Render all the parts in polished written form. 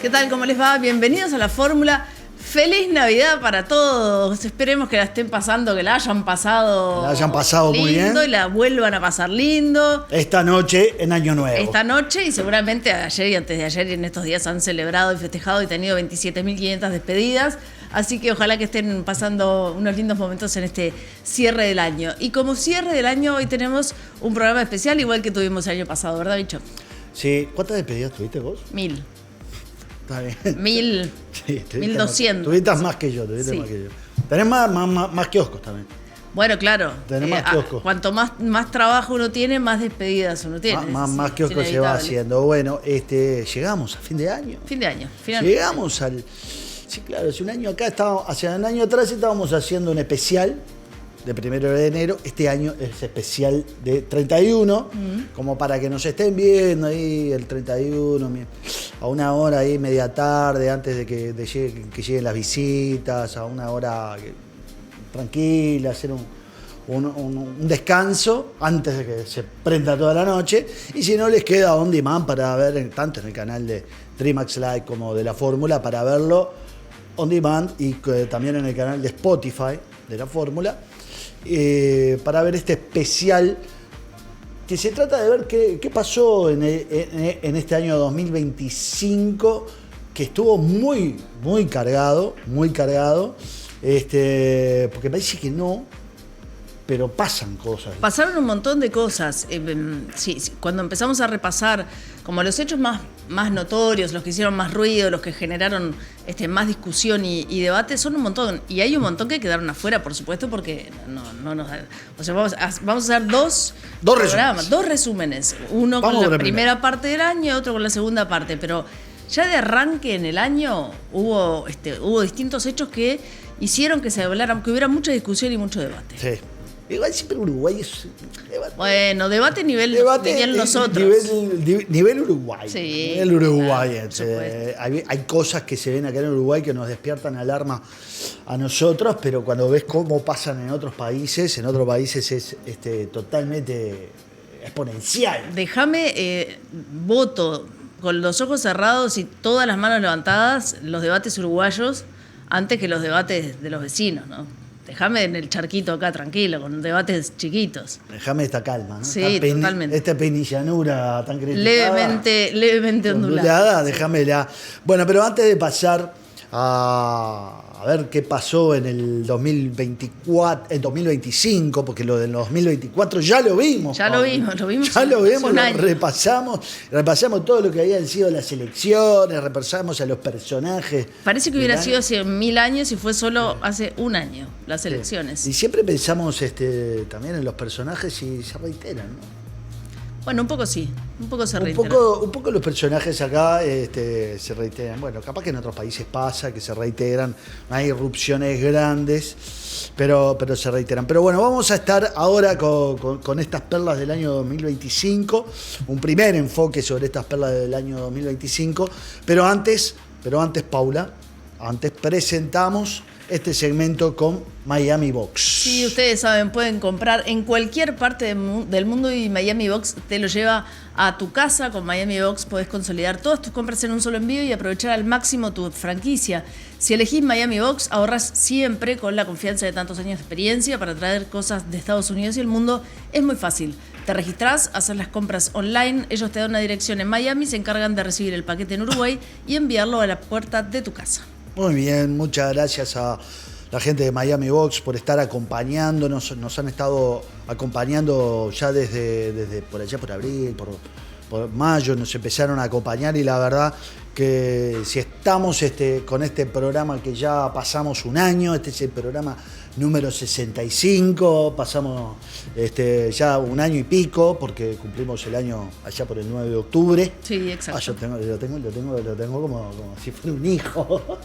¿Qué tal? ¿Cómo les va? Bienvenidos a La Fórmula. Feliz Navidad para todos. Esperemos que la estén pasando, que la hayan pasado. La hayan pasado lindo, muy bien. Y la vuelvan a pasar lindo. Esta noche en Año Nuevo. Esta noche y seguramente ayer y antes de ayer y en estos días han celebrado y festejado y tenido 27.500 despedidas. Así que ojalá que estén pasando unos lindos momentos en este cierre del año. Y como cierre del año, hoy tenemos un programa especial igual que tuvimos el año pasado, ¿verdad, Bicho? Sí. ¿Cuántas despedidas tuviste vos? 1000. Está bien. 1000. Sí, 1200. Tuviste más que yo, Sí. más que yo. Tenés más kioscos también. Bueno, claro. Tenés más kioscos. Cuanto más trabajo uno tiene, más despedidas uno tiene. Más kioscos se va haciendo. Bueno, llegamos a fin de año. Fin de año. Finalmente. Llegamos al... Sí, claro, hace un año atrás estábamos haciendo un especial de 1 de enero. Este año es especial de 31, como para que nos estén viendo ahí el 31, a una hora ahí media tarde, antes de que lleguen las visitas, a una hora tranquila, hacer un descanso antes de que se prenda toda la noche. Y si no, les queda on demand para ver, tanto en el canal de DreamHack Live como de La Fórmula, para verlo on demand, y también en el canal de Spotify de La Fórmula, para ver este especial que se trata de ver qué pasó en este año 2025, que estuvo muy cargado, porque parece que no, pero pasan cosas. Pasaron un montón de cosas. Sí, cuando empezamos a repasar como los hechos más notorios, los que hicieron más ruido, los que generaron más discusión y debate, son un montón. Y hay un montón que quedaron afuera, por supuesto, porque no nos da. O sea, vamos a hacer dos programas, dos resúmenes. Uno Vamos con la primero. primera parte del año y otro con la segunda parte. Pero ya de arranque en el año hubo distintos hechos que hicieron que se hablara, que hubiera mucha discusión y mucho debate. Sí. Igual siempre Uruguay es debate. Bueno, debate nivel nosotros. Nivel Uruguay. Sí, Nivel Uruguay. claro, por supuesto. Hay cosas que se ven acá en Uruguay que nos despiertan alarma a nosotros, pero cuando ves cómo pasan en otros países es totalmente exponencial. Déjame, voto con los ojos cerrados y todas las manos levantadas los debates uruguayos antes que los debates de los vecinos, ¿no? Déjame en el charquito acá tranquilo, con debates chiquitos. Déjame esta calma, ¿no? Sí, totalmente. Esta penillanura tan criticada. Levemente ondulada. Déjamela. Bueno, pero antes de pasar a ver qué pasó en el 2025, porque lo del 2024 ya lo vimos. Ya lo vimos. Ya lo vimos, repasamos todo lo que habían sido las elecciones, repasamos a los personajes. Parece que hubiera sido hace 1000 años y fue solo hace un año las elecciones. Y siempre pensamos también en los personajes y se reiteran, ¿no? Bueno, un poco sí, un poco se reiteran. Un poco los personajes acá se reiteran. Bueno, capaz que en otros países pasa que se reiteran, no hay irrupciones grandes, pero se reiteran. Pero bueno, vamos a estar ahora con estas perlas del año 2025, un primer enfoque sobre estas perlas del año 2025. Pero antes, Paula, presentamos este segmento con Miami Box. Sí, ustedes saben, pueden comprar en cualquier parte del mundo y Miami Box te lo lleva a tu casa. Con Miami Box podés consolidar todas tus compras en un solo envío y aprovechar al máximo tu franquicia. Si elegís Miami Box, ahorras siempre con la confianza de tantos años de experiencia para traer cosas de Estados Unidos y el mundo. Es muy fácil. Te registrás, haces las compras online, ellos te dan una dirección en Miami, se encargan de recibir el paquete en Uruguay y enviarlo a la puerta de tu casa. Muy bien, muchas gracias a la gente de Miami Box por estar acompañándonos. Nos han estado acompañando ya desde por allá, por abril, por mayo, nos empezaron a acompañar, y la verdad que si estamos con este programa que ya pasamos un año, este es el programa número 65, pasamos ya un año y pico, porque cumplimos el año allá por el 9 de octubre. Sí, exacto. Yo lo tengo como si fuera un hijo.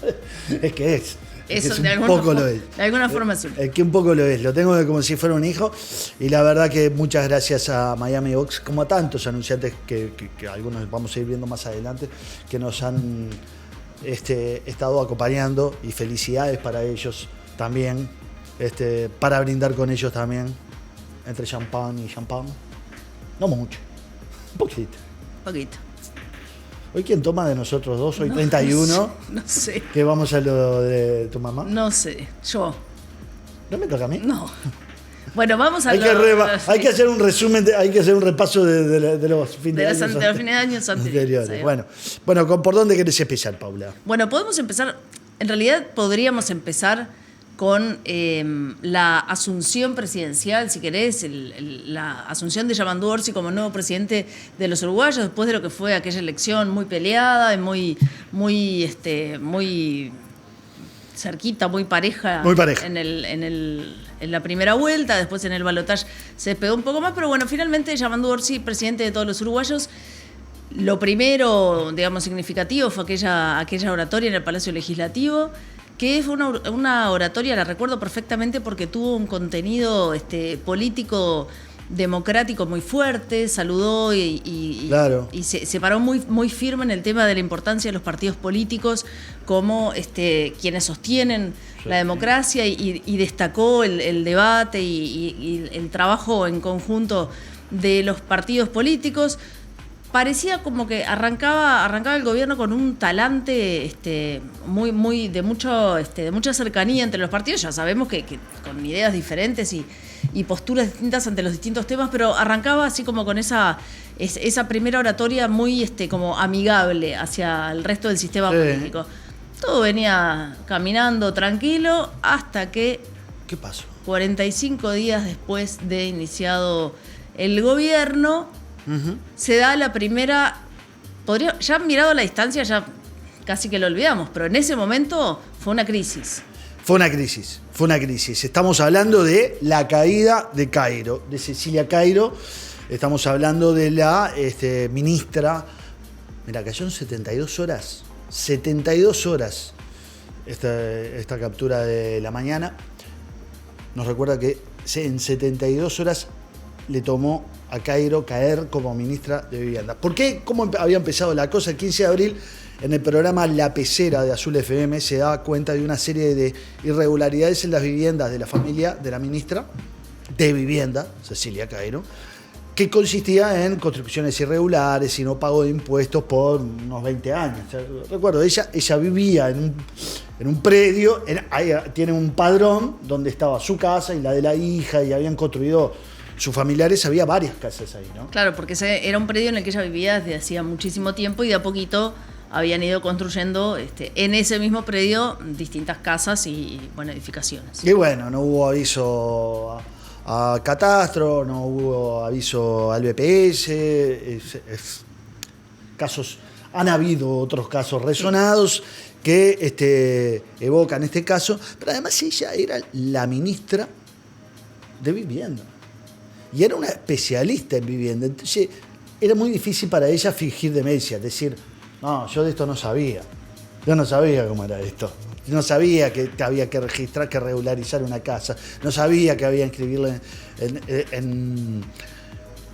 Es que es. Eso es de alguna forma sí. Es que un poco lo es, lo tengo como si fuera un hijo, y la verdad que muchas gracias a Miami Box, como a tantos anunciantes que algunos vamos a ir viendo más adelante, que nos han estado acompañando, y felicidades para ellos también, para brindar con ellos también, entre champán y champán, no mucho, un poquito. ¿Hoy quién toma de nosotros dos? Hoy 31. No sé. ¿Que vamos a lo de tu mamá? No sé. Yo. ¿No me toca a mí? No. Bueno, vamos a hay que hacer un resumen, hay que hacer un repaso de los fines de años anteriores. Sí. Bueno, ¿por dónde querés empezar, Paula? Bueno, podemos empezar, en realidad podríamos empezar con la asunción presidencial, si querés, la asunción de Yamandu Orsi como nuevo presidente de los uruguayos, después de lo que fue aquella elección muy peleada y muy cerquita, muy pareja. En la primera vuelta, después en el balotaje se despegó un poco más, pero bueno, finalmente Yamandu Orsi, presidente de todos los uruguayos. Lo primero, digamos, significativo fue aquella oratoria en el Palacio Legislativo, que fue una oratoria, la recuerdo perfectamente porque tuvo un contenido político democrático muy fuerte, saludó y se paró muy, muy firme en el tema de la importancia de los partidos políticos como quienes sostienen la democracia y destacó el debate y el trabajo en conjunto de los partidos políticos. Parecía como que arrancaba el gobierno con un talante muy de mucha cercanía entre los partidos. Ya sabemos que con ideas diferentes y posturas distintas ante los distintos temas, pero arrancaba así como con esa primera oratoria muy como amigable hacia el resto del sistema político. Todo venía caminando tranquilo hasta que... ¿Qué pasó? 45 días después de iniciado el gobierno, se da la primera... Ya mirado a la distancia, ya casi que lo olvidamos, pero en ese momento fue una crisis. Fue una crisis. Estamos hablando de la caída de Cairo, de Cecilia Cairo. Estamos hablando de la ministra. Mira, cayó en 72 horas. 72 horas esta captura de la mañana. Nos recuerda que en 72 horas le tomó a Cairo caer como ministra de Vivienda. ¿Por qué? ¿Cómo había empezado la cosa? El 15 de abril, en el programa La Pecera de Azul FM, se da cuenta de una serie de irregularidades en las viviendas de la familia de la ministra de Vivienda, Cecilia Cairo, que consistía en construcciones irregulares y no pago de impuestos por unos 20 años. Recuerdo, ella vivía en un predio, tiene un padrón donde estaba su casa y la de la hija, y habían construido sus familiares, había varias casas ahí, ¿no? Claro, porque era un predio en el que ella vivía desde hacía muchísimo tiempo y de a poquito habían ido construyendo en ese mismo predio distintas casas y edificaciones. Y bueno, no hubo aviso a Catastro, no hubo aviso al BPS, han habido otros casos resonados que evocan este caso, pero además ella era la ministra de Vivienda y era una especialista en vivienda, entonces era muy difícil para ella fingir demencia, decir, no, yo de esto no sabía, yo no sabía cómo era esto. No sabía que había que registrar, que regularizar una casa. No sabía que había que inscribirla en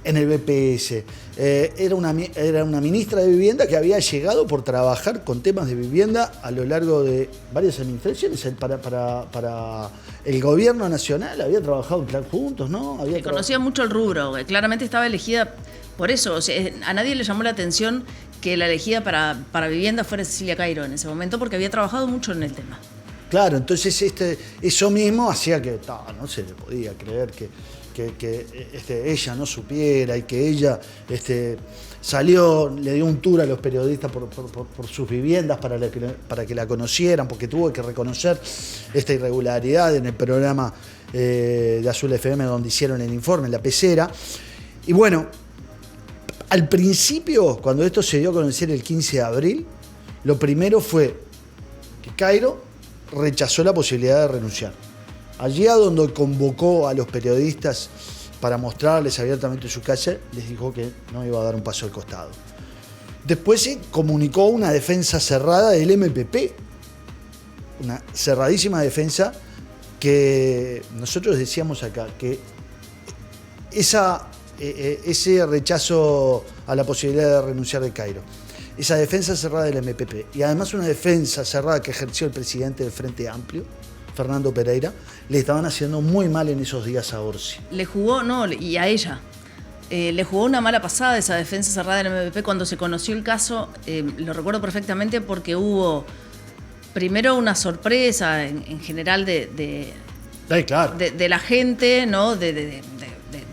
el BPS. Era una ministra de Vivienda que había llegado por trabajar con temas de vivienda a lo largo de varias administraciones. Para el gobierno nacional había trabajado en plan juntos, ¿no? Conocía mucho el rubro. Claramente estaba elegida por eso. O sea, a nadie le llamó la atención que la elegida para vivienda fuera Cecilia Cairo en ese momento, porque había trabajado mucho en el tema. Claro, entonces eso mismo hacía que no se le podía creer que ella no supiera y que ella salió, le dio un tour a los periodistas por sus viviendas para que la conocieran, porque tuvo que reconocer esta irregularidad en el programa de Azul FM donde hicieron el informe, La Pecera. Y bueno, al principio, cuando esto se dio a conocer el 15 de abril, lo primero fue que Cairo rechazó la posibilidad de renunciar. Allí a donde convocó a los periodistas para mostrarles abiertamente su casa, les dijo que no iba a dar un paso al costado. Después se comunicó una defensa cerrada del MPP, una cerradísima defensa que nosotros decíamos acá, que ese rechazo a la posibilidad de renunciar de Cairo, esa defensa cerrada del MPP y además una defensa cerrada que ejerció el presidente del Frente Amplio, Fernando Pereira, le estaban haciendo muy mal en esos días a Orsi. Le jugó, y a ella, le jugó una mala pasada esa defensa cerrada del MPP cuando se conoció el caso. Lo recuerdo perfectamente porque hubo primero una sorpresa en general de la gente, ¿no?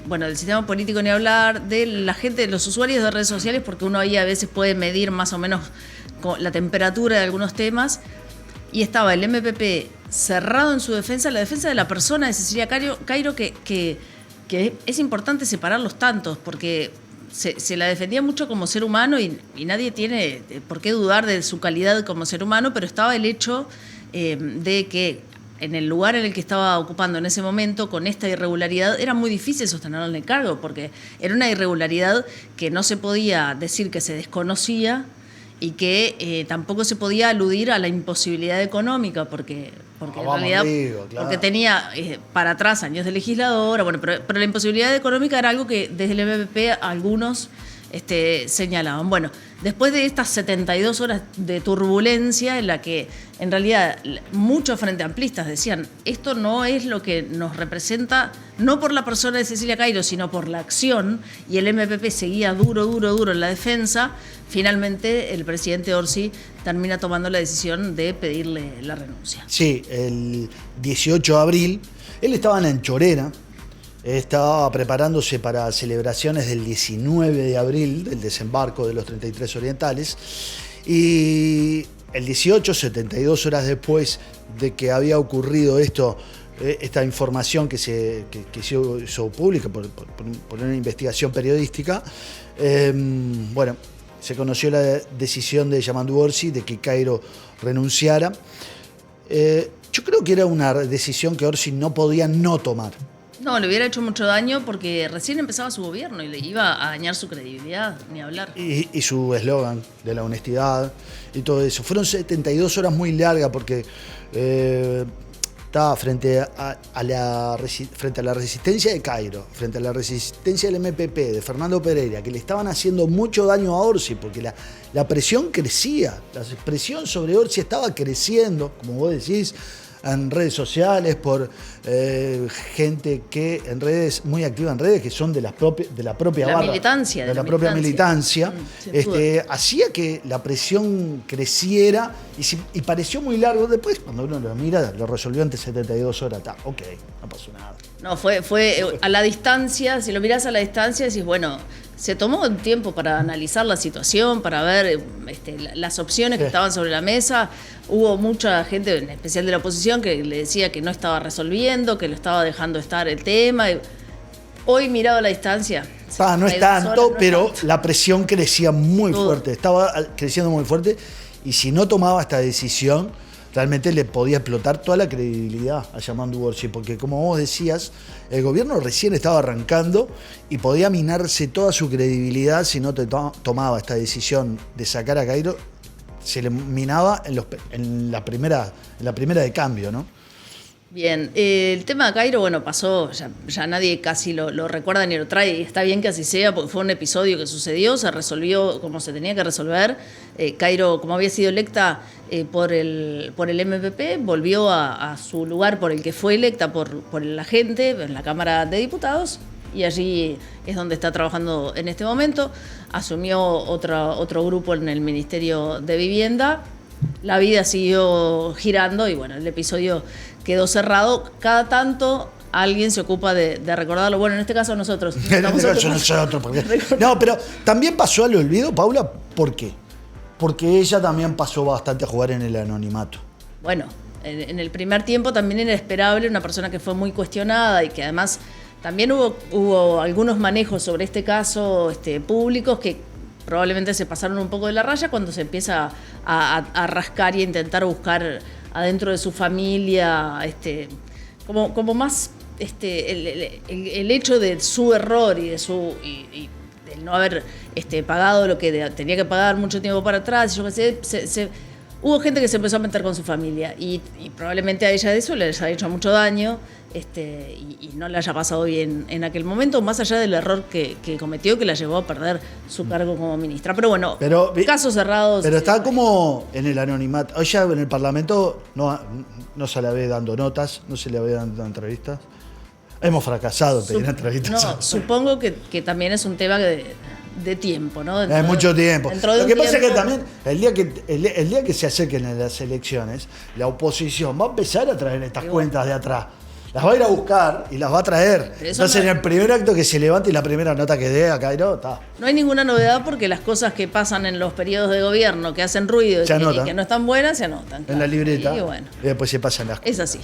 Bueno, del sistema político ni hablar, de la gente, de los usuarios de redes sociales, porque uno ahí a veces puede medir más o menos la temperatura de algunos temas. Y estaba el MPP cerrado en su defensa, la defensa de la persona de Cecilia Cairo, que es importante separar los tantos, porque se la defendía mucho como ser humano y nadie tiene por qué dudar de su calidad como ser humano, pero estaba el hecho de que en el lugar en el que estaba ocupando en ese momento, con esta irregularidad, era muy difícil sostenerlo en el cargo, porque era una irregularidad que no se podía decir que se desconocía y que tampoco se podía aludir a la imposibilidad económica, porque en realidad arriba, claro. Porque tenía para atrás años de legisladora, bueno, pero la imposibilidad económica era algo que desde el MPP algunos señalaban. Bueno, después de estas 72 horas de turbulencia en la que en realidad muchos frente amplistas decían esto no es lo que nos representa, no por la persona de Cecilia Cairo, sino por la acción, y el MPP seguía duro en la defensa, finalmente el presidente Orsi termina tomando la decisión de pedirle la renuncia. Sí, el 18 de abril, él estaba en Anchorena, estaba preparándose para celebraciones del 19 de abril, del desembarco de los 33 orientales, y el 18, 72 horas después de que había ocurrido esto, esta información que se hizo pública por una investigación periodística, bueno, se conoció la decisión de Yamandu Orsi de que Cairo renunciara. Yo creo que era una decisión que Orsi no podía no tomar. No, le hubiera hecho mucho daño porque recién empezaba su gobierno y le iba a dañar su credibilidad, ni hablar. Y su eslogan de la honestidad y todo eso. Fueron 72 horas muy largas porque estaba frente a la resistencia de Cairo, frente a la resistencia del MPP, de Fernando Pereira, que le estaban haciendo mucho daño a Orsi porque la presión crecía, la presión sobre Orsi estaba creciendo, como vos decís, en redes sociales, por gente que en redes, muy activa en redes, que son de la propia barra, militancia, de la propia militancia, hacía que la presión creciera y pareció muy largo. Después, cuando uno lo mira, lo resolvió antes 72 horas. Ok, no pasó nada. No, fue a la distancia, si lo mirás a la distancia, decís, bueno, se tomó un tiempo para analizar la situación, para ver las opciones que estaban sobre la mesa. Hubo mucha gente, en especial de la oposición, que le decía que no estaba resolviendo, que lo estaba dejando estar el tema. Hoy, mirado a la distancia... no es tanto, pero la presión crecía muy fuerte, estaba creciendo muy fuerte, y si no tomaba esta decisión, realmente le podía explotar toda la credibilidad a Yamandu Orsi, porque como vos decías, el gobierno recién estaba arrancando y podía minarse toda su credibilidad si no tomaba esta decisión de sacar a Cairo. Se le minaba en la primera de cambio, ¿no? Bien, el tema de Cairo, bueno, pasó, ya nadie casi lo recuerda ni lo trae, y está bien que así sea, porque fue un episodio que sucedió, se resolvió como se tenía que resolver. Cairo, como había sido electa por el MPP, volvió a su lugar por el que fue electa por la gente, en la Cámara de Diputados, y allí es donde está trabajando en este momento. Asumió otro grupo en el Ministerio de Vivienda. La vida siguió girando y bueno, el episodio quedó cerrado. Cada tanto alguien se ocupa de recordarlo. Bueno, en este caso nosotros. No, pero también pasó al olvido, Paula. ¿Por qué? Porque ella también pasó bastante a jugar en el anonimato. Bueno, en el primer tiempo también era esperable, una persona que fue muy cuestionada y que además también hubo algunos manejos sobre este caso públicos que probablemente se pasaron un poco de la raya cuando se empieza a rascar y a intentar buscar adentro de su familia como más el hecho de su error y del no haber pagado lo que tenía que pagar mucho tiempo para atrás. Yo qué sé, hubo gente que se empezó a meter con su familia y probablemente a ella eso les haya hecho mucho daño y no le haya pasado bien en aquel momento, más allá del error que cometió, que la llevó a perder su cargo como ministra. Pero bueno, casos cerrados. Pero está como en el anonimato. Ella en el Parlamento no se la ve dando notas, no se la ve dando entrevistas. Hemos fracasado en pedir entrevistas. No, supongo que también es un tema de tiempo, ¿no? Hay mucho tiempo. Lo que pasa es que también, el día que se acerquen las elecciones, la oposición va a empezar a traer estas cuentas de atrás. Las va a ir a buscar y las va a traer. Entonces, en el primer acto que se levante y la primera nota que dé acá, está. No hay ninguna novedad porque las cosas que pasan en los periodos de gobierno, que hacen ruido y que no están buenas, se anotan. En la libreta. Y bueno, y después se pasan las cosas. es así.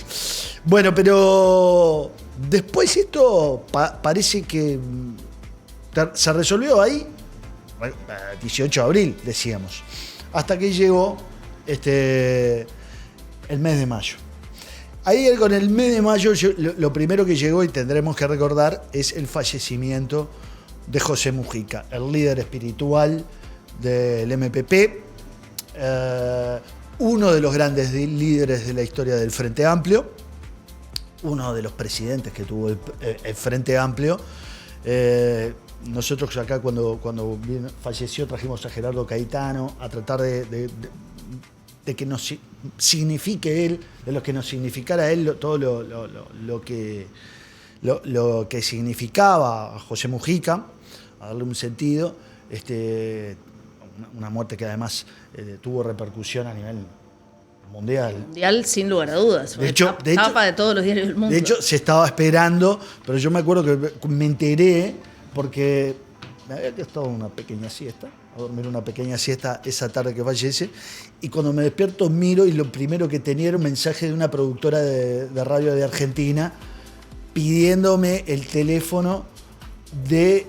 Bueno, pero después esto parece que se resolvió ahí, 18 de abril, decíamos, hasta que llegó el mes de mayo. Ahí con el mes de mayo, lo primero que llegó y tendremos que recordar es el fallecimiento de José Mujica, el líder espiritual del MPP, uno de los grandes líderes de la historia del Frente Amplio, uno de los presidentes que tuvo el Frente Amplio. Nosotros acá cuando falleció trajimos a Gerardo Caetano a tratar de que nos signifique él, de lo que nos significara él, todo lo que significaba José Mujica, a darle un sentido, una muerte que además tuvo repercusión a nivel mundial. Mundial, sin lugar a dudas. De hecho, tapa de todos los diarios del mundo. De hecho, se estaba esperando, pero yo me acuerdo que me enteré porque me había acostado una pequeña siesta, a dormir una pequeña siesta esa tarde que fallece, y cuando me despierto miro y lo primero que tenía era un mensaje de una productora de radio de Argentina pidiéndome el teléfono de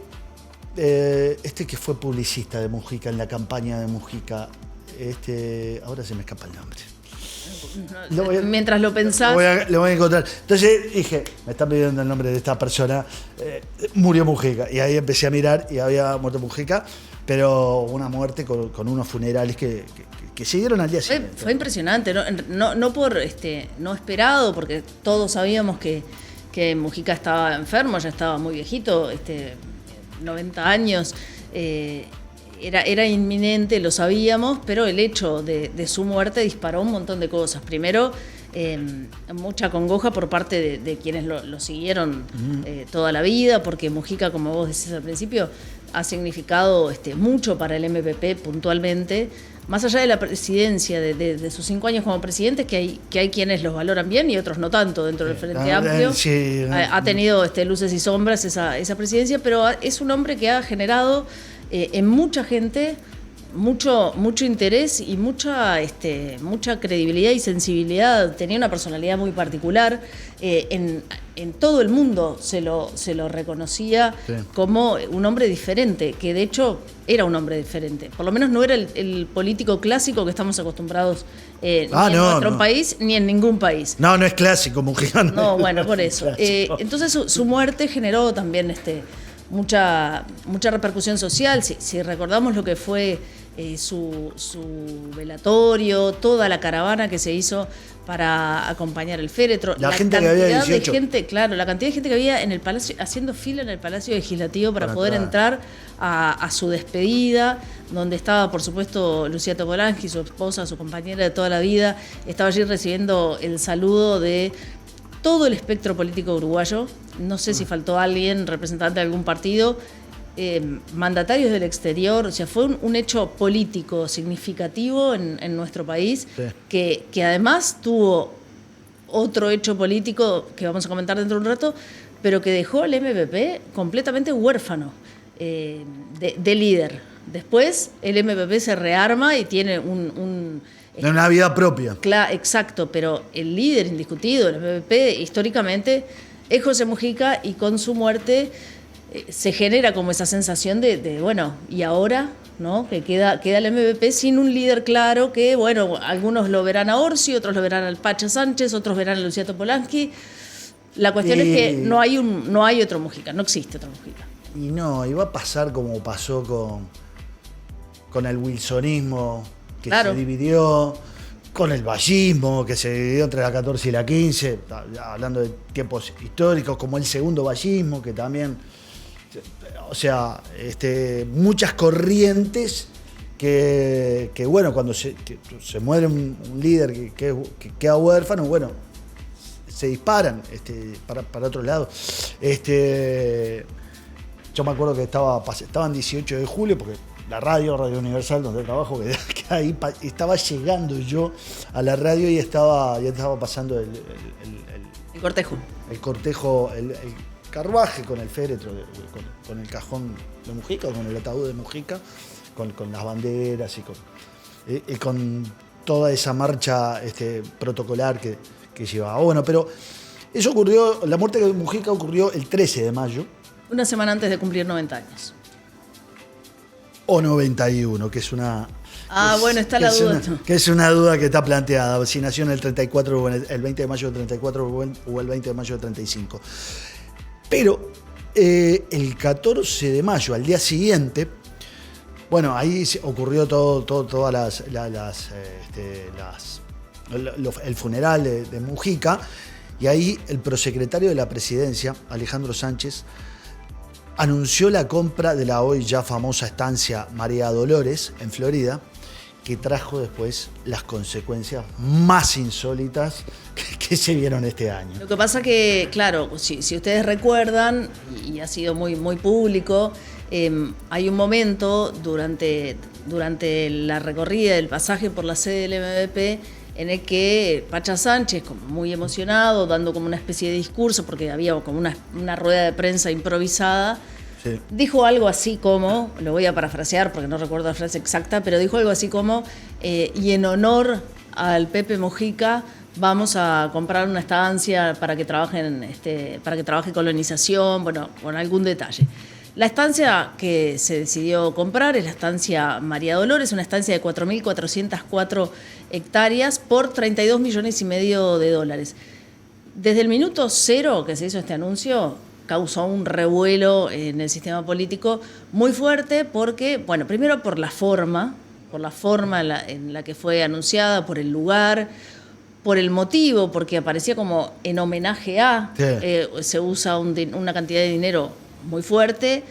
que fue publicista de Mujica en la campaña de Mujica. Ahora se me escapa el nombre. Mientras lo pensás. Lo voy a encontrar. Entonces dije, me están pidiendo el nombre de esta persona. Murió Mujica. Y ahí empecé a mirar y había muerto Mujica, pero una muerte con unos funerales que se dieron al día siguiente. Fue impresionante, no esperado, porque todos sabíamos que Mujica estaba enfermo, ya estaba muy viejito, 90 años. Era inminente, lo sabíamos, pero el hecho de su muerte disparó un montón de cosas. Primero, mucha congoja por parte de quienes lo siguieron toda la vida, porque Mujica, como vos decís al principio, ha significado mucho para el MPP puntualmente, más allá de la presidencia, de sus 5 años como presidente, que hay quienes los valoran bien y otros no tanto dentro del Frente Amplio. Sí. Ha tenido luces y sombras esa presidencia, pero es un hombre que ha generado en mucha gente mucho interés y mucha credibilidad y sensibilidad. Tenía una personalidad muy particular. En todo el mundo se lo reconocía como un hombre diferente, que de hecho era un hombre diferente. Por lo menos no era el político clásico que estamos acostumbrados ni en nuestro país ni en ningún país. No es clásico, Mujica. No, bueno, por eso. Entonces su muerte generó también mucha repercusión social. Si recordamos lo que fue su velatorio, toda la caravana que se hizo para acompañar el féretro, la cantidad de gente que había en el palacio, haciendo fila en el Palacio Legislativo para poder entrar a su despedida, donde estaba, por supuesto, Lucía Topolansky, su esposa, su compañera de toda la vida. Estaba allí recibiendo el saludo de todo el espectro político uruguayo. No sé si faltó alguien, representante de algún partido, mandatarios del exterior. O sea, fue un hecho político significativo en nuestro país, que además tuvo otro hecho político que vamos a comentar dentro de un rato, pero que dejó al MPP completamente huérfano de líder. Después el MPP se rearma y tiene una vida propia. Claro, exacto, pero el líder indiscutido del MPP históricamente es José Mujica, y con su muerte se genera como esa sensación de bueno, ¿y ahora? ¿No? Que queda el MPP sin un líder claro, que bueno, algunos lo verán a Orsi, otros lo verán al Pacha Sánchez, otros verán a Lucía Topolansky. La cuestión es que no hay otro Mujica, no existe otro Mujica. Y va a pasar como pasó con el wilsonismo, que se dividió, con el vallismo, que se dividió entre la 14 y la 15, hablando de tiempos históricos, como el segundo vallismo, que también, o sea, muchas corrientes que bueno, cuando se muere un líder que queda huérfano, bueno, se disparan para otro lado. Yo me acuerdo que estaban 18 de julio, porque la Radio Universal, donde trabajo, que ahí estaba llegando yo a la radio y ya estaba pasando el cortejo. El cortejo, el carruaje con el féretro, con el cajón de Mujica, con el ataúd de Mujica, con las banderas y con toda esa marcha protocolar que llevaba. Bueno, pero eso ocurrió, la muerte de Mujica ocurrió el 13 de mayo. Una semana antes de cumplir 90 años. O 91, que es una... bueno, está la duda. Que es una duda que está planteada, si nació en el 34 o el 20 de mayo del 34 o el 20 de mayo del 35. Pero el 14 de mayo, al día siguiente, bueno, ahí ocurrió todas el funeral de Mujica, y ahí el prosecretario de la Presidencia, Alejandro Sánchez, anunció la compra de la hoy ya famosa estancia María Dolores en Florida, que trajo después las consecuencias más insólitas que se vieron este año. Lo que pasa que, claro, si ustedes recuerdan, y ha sido muy, muy público, hay un momento durante la recorrida del pasaje por la sede del MVP en el que Pacha Sánchez, como muy emocionado, dando como una especie de discurso, porque había como una rueda de prensa improvisada, sí, dijo algo así como, lo voy a parafrasear porque no recuerdo la frase exacta, pero dijo algo así como, y en honor al Pepe Mujica vamos a comprar una estancia para que trabaje colonización, bueno, con algún detalle. La estancia que se decidió comprar es la estancia María Dolores, una estancia de 4.404 hectáreas por $32,5 millones. Desde el minuto cero que se hizo este anuncio, causó un revuelo en el sistema político muy fuerte porque, bueno, primero por la forma en la que fue anunciada, por el lugar, por el motivo, porque aparecía como en homenaje a, sí, se usa una cantidad de dinero muy fuerte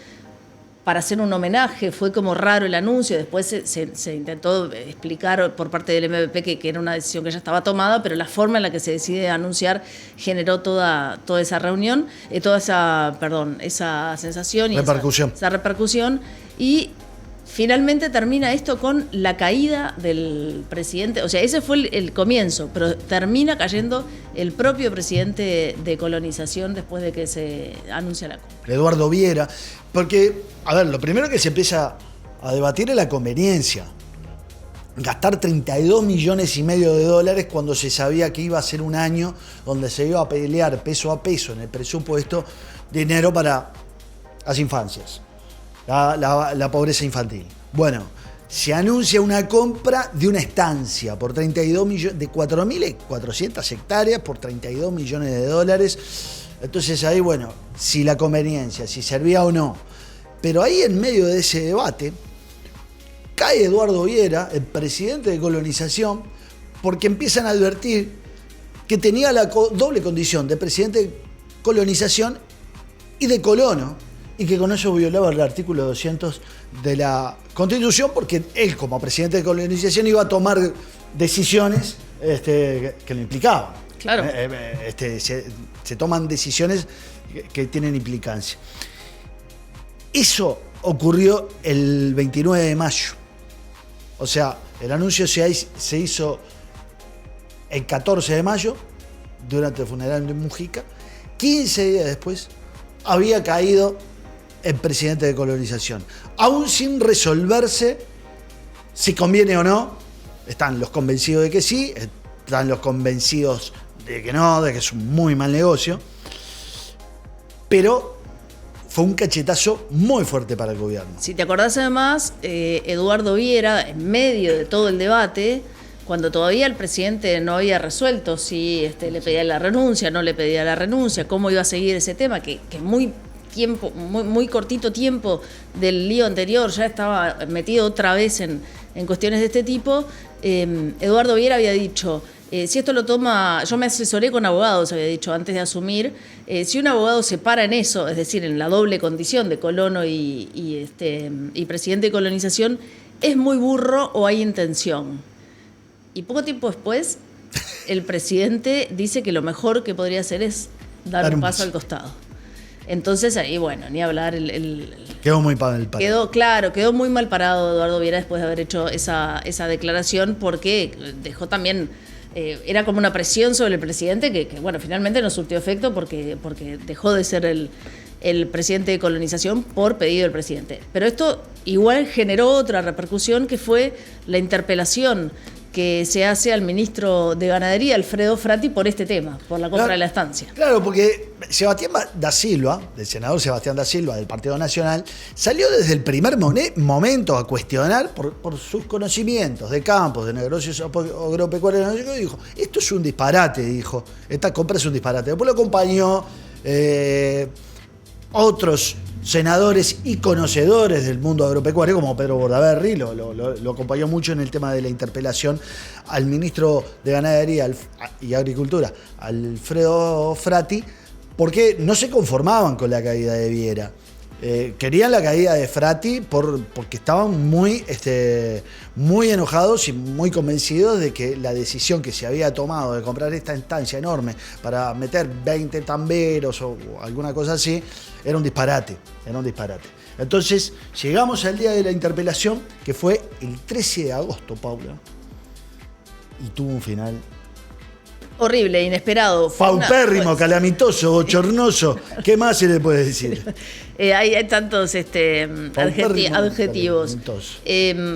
para hacer un homenaje. Fue como raro el anuncio, después se intentó explicar por parte del MVP que era una decisión que ya estaba tomada, pero la forma en la que se decide anunciar generó toda esa reunión, esa sensación y esa repercusión, y finalmente termina esto con la caída del presidente. O sea, ese fue el comienzo, pero termina cayendo el propio presidente de colonización después de que se anuncia la compra. Eduardo Viera, porque, a ver, lo primero que se empieza a debatir es la conveniencia. Gastar $32,5 millones cuando se sabía que iba a ser un año donde se iba a pelear peso a peso en el presupuesto dinero para las infancias. La pobreza infantil. Bueno, se anuncia una compra de una estancia por 32 millones, de 4.400 hectáreas por $32 millones. Entonces ahí, bueno, si la conveniencia, si servía o no. Pero ahí en medio de ese debate, cae Eduardo Viera, el presidente de colonización, porque empiezan a advertir que tenía la doble condición de presidente de colonización y de colono, y que con eso violaba el artículo 200 de la Constitución, porque él, como presidente de colonización, iba a tomar decisiones que lo implicaban. Claro. Se toman decisiones que tienen implicancia. Eso ocurrió el 29 de mayo. O sea, el anuncio se hizo el 14 de mayo, durante el funeral de Mujica. 15 días después había caído el presidente de colonización, aún sin resolverse si conviene o no. Están los convencidos de que sí, están los convencidos de que no, de que es un muy mal negocio, pero fue un cachetazo muy fuerte para el gobierno. Si te acordás además, Eduardo Viera, en medio de todo el debate, cuando todavía el presidente no había resuelto si le pedía la renuncia, no le pedía la renuncia, cómo iba a seguir ese tema, que muy cortito tiempo del lío anterior ya estaba metido otra vez en cuestiones de este tipo. Eduardo Viera había dicho, si esto lo toma, yo me asesoré con abogados, había dicho antes de asumir, si un abogado se para en eso, es decir, en la doble condición de colono y presidente de colonización, es muy burro o hay intención. Y poco tiempo después el presidente dice que lo mejor que podría hacer es dar un paso al costado. Entonces, ahí bueno, ni hablar. Quedó muy mal parado. Quedó muy mal parado Eduardo Viera después de haber hecho esa declaración, porque dejó también... era como una presión sobre el presidente que bueno, finalmente no surtió efecto porque dejó de ser el presidente de colonización por pedido del presidente. Pero esto igual generó otra repercusión, que fue la interpelación que se hace al ministro de Ganadería, Alfredo Frati, por este tema, por la compra de la estancia. Claro, porque Sebastián da Silva, el senador Sebastián da Silva del Partido Nacional, salió desde el primer momento a cuestionar por sus conocimientos de campos, de negocios agropecuarios, y dijo, esto es un disparate, dijo, esta compra es un disparate. Después lo acompañó otros senadores y conocedores del mundo agropecuario, como Pedro Bordaberry, lo acompañó mucho en el tema de la interpelación al ministro de Ganadería y Agricultura, Alfredo Frati, porque no se conformaban con la caída de Viera. Querían la caída de Frati porque estaban muy enojados y muy convencidos de que la decisión que se había tomado de comprar esta estancia enorme para meter 20 tamberos o alguna cosa así, era un disparate. Entonces, llegamos al día de la interpelación, que fue el 13 de agosto, Paula, y tuvo un final horrible, inesperado. Paupérrimo, calamitoso, bochornoso. ¿Qué más se le puede decir? Hay tantos adjetivos.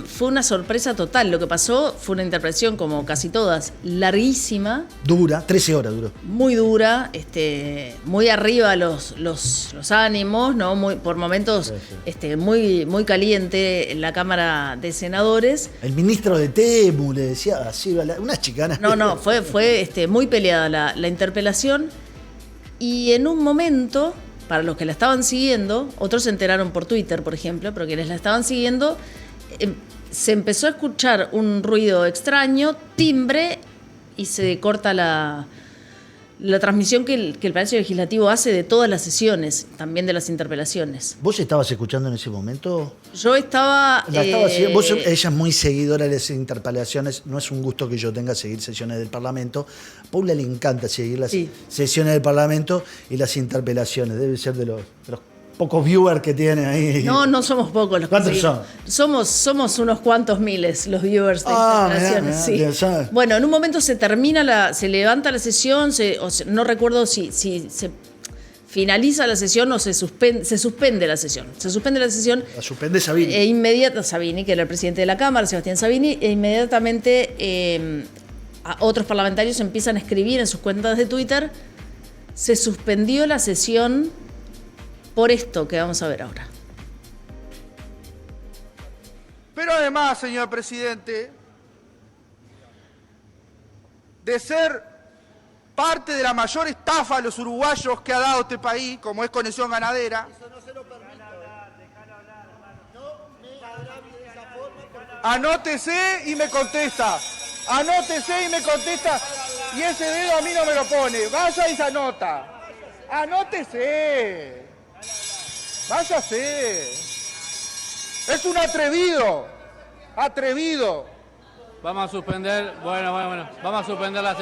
Fue una sorpresa total. Lo que pasó fue una interpretación, como casi todas, larguísima. Dura, 13 horas duró. Muy dura, muy arriba los ánimos, ¿no? Por momentos muy caliente en la Cámara de Senadores. El ministro de Temu le decía así, unas chicanas. No, fue muy peleada la interpelación, y en un momento, para los que la estaban siguiendo, otros se enteraron por Twitter, por ejemplo, pero quienes la estaban siguiendo, se empezó a escuchar un ruido extraño, timbre, y se corta la transmisión que el Palacio Legislativo hace de todas las sesiones, también de las interpelaciones. ¿Vos estabas escuchando en ese momento? Yo estaba... Ella es muy seguidora de las interpelaciones. No es un gusto que yo tenga seguir sesiones del Parlamento. A Paula le encanta seguir las sesiones del Parlamento y las interpelaciones. Debe ser de los pocos viewers que tiene ahí. No somos pocos los que ¿Cuántos son? Somos unos cuantos miles los viewers de interpelaciones. Mirá. Bueno, en un momento se levanta la sesión, no recuerdo si se finaliza la sesión o se suspende la sesión. Se suspende la sesión. La suspende Sabini. Sabini, que era el presidente de la Cámara, Sebastián Sabini, inmediatamente otros parlamentarios empiezan a escribir en sus cuentas de Twitter: se suspendió la sesión por esto que vamos a ver ahora. Pero además, señor presidente, de ser parte de la mayor estafa a los uruguayos que ha dado este país, como es Conexión Ganadera, eso no se lo permito. Anótese y me contesta. Y ese dedo a mí no me lo pone. Vaya y se anota. Anótese. Váyase. Es un atrevido. Vamos a suspender, bueno. Vamos a suspender la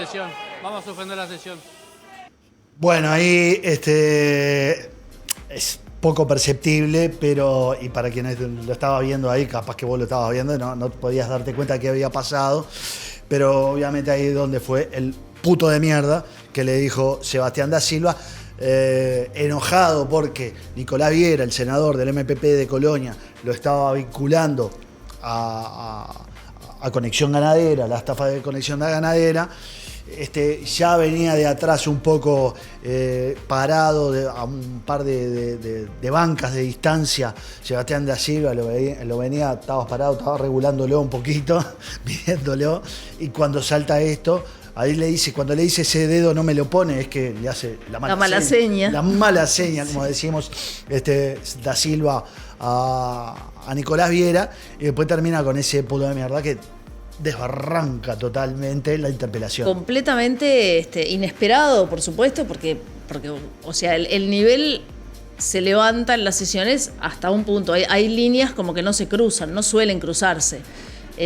sesión. Bueno, ahí es poco perceptible, pero, y para quienes lo estaba viendo ahí, capaz que vos lo estabas viendo, no podías darte cuenta de qué había pasado, pero obviamente ahí es donde fue el puto de mierda que le dijo Sebastián da Silva, enojado porque Nicolás Viera, el senador del MPP de Colonia, lo estaba vinculando a Conexión Ganadera, la estafa de Conexión Ganadera. Ya venía de atrás un poco parado a un par de bancas de distancia. Sebastián da Silva lo venía, estaba parado, estaba regulándolo un poquito, viéndolo, y cuando salta esto, ahí cuando le dice ese dedo no me lo pone, es que le hace la mala seña. La mala seña, como decimos, da Silva a Nicolás Viera, y después termina con ese puto de mierda que desbarranca totalmente la interpelación. Completamente inesperado, por supuesto, porque o sea, el nivel se levanta en las sesiones hasta un punto. Hay líneas como que no se cruzan, no suelen cruzarse.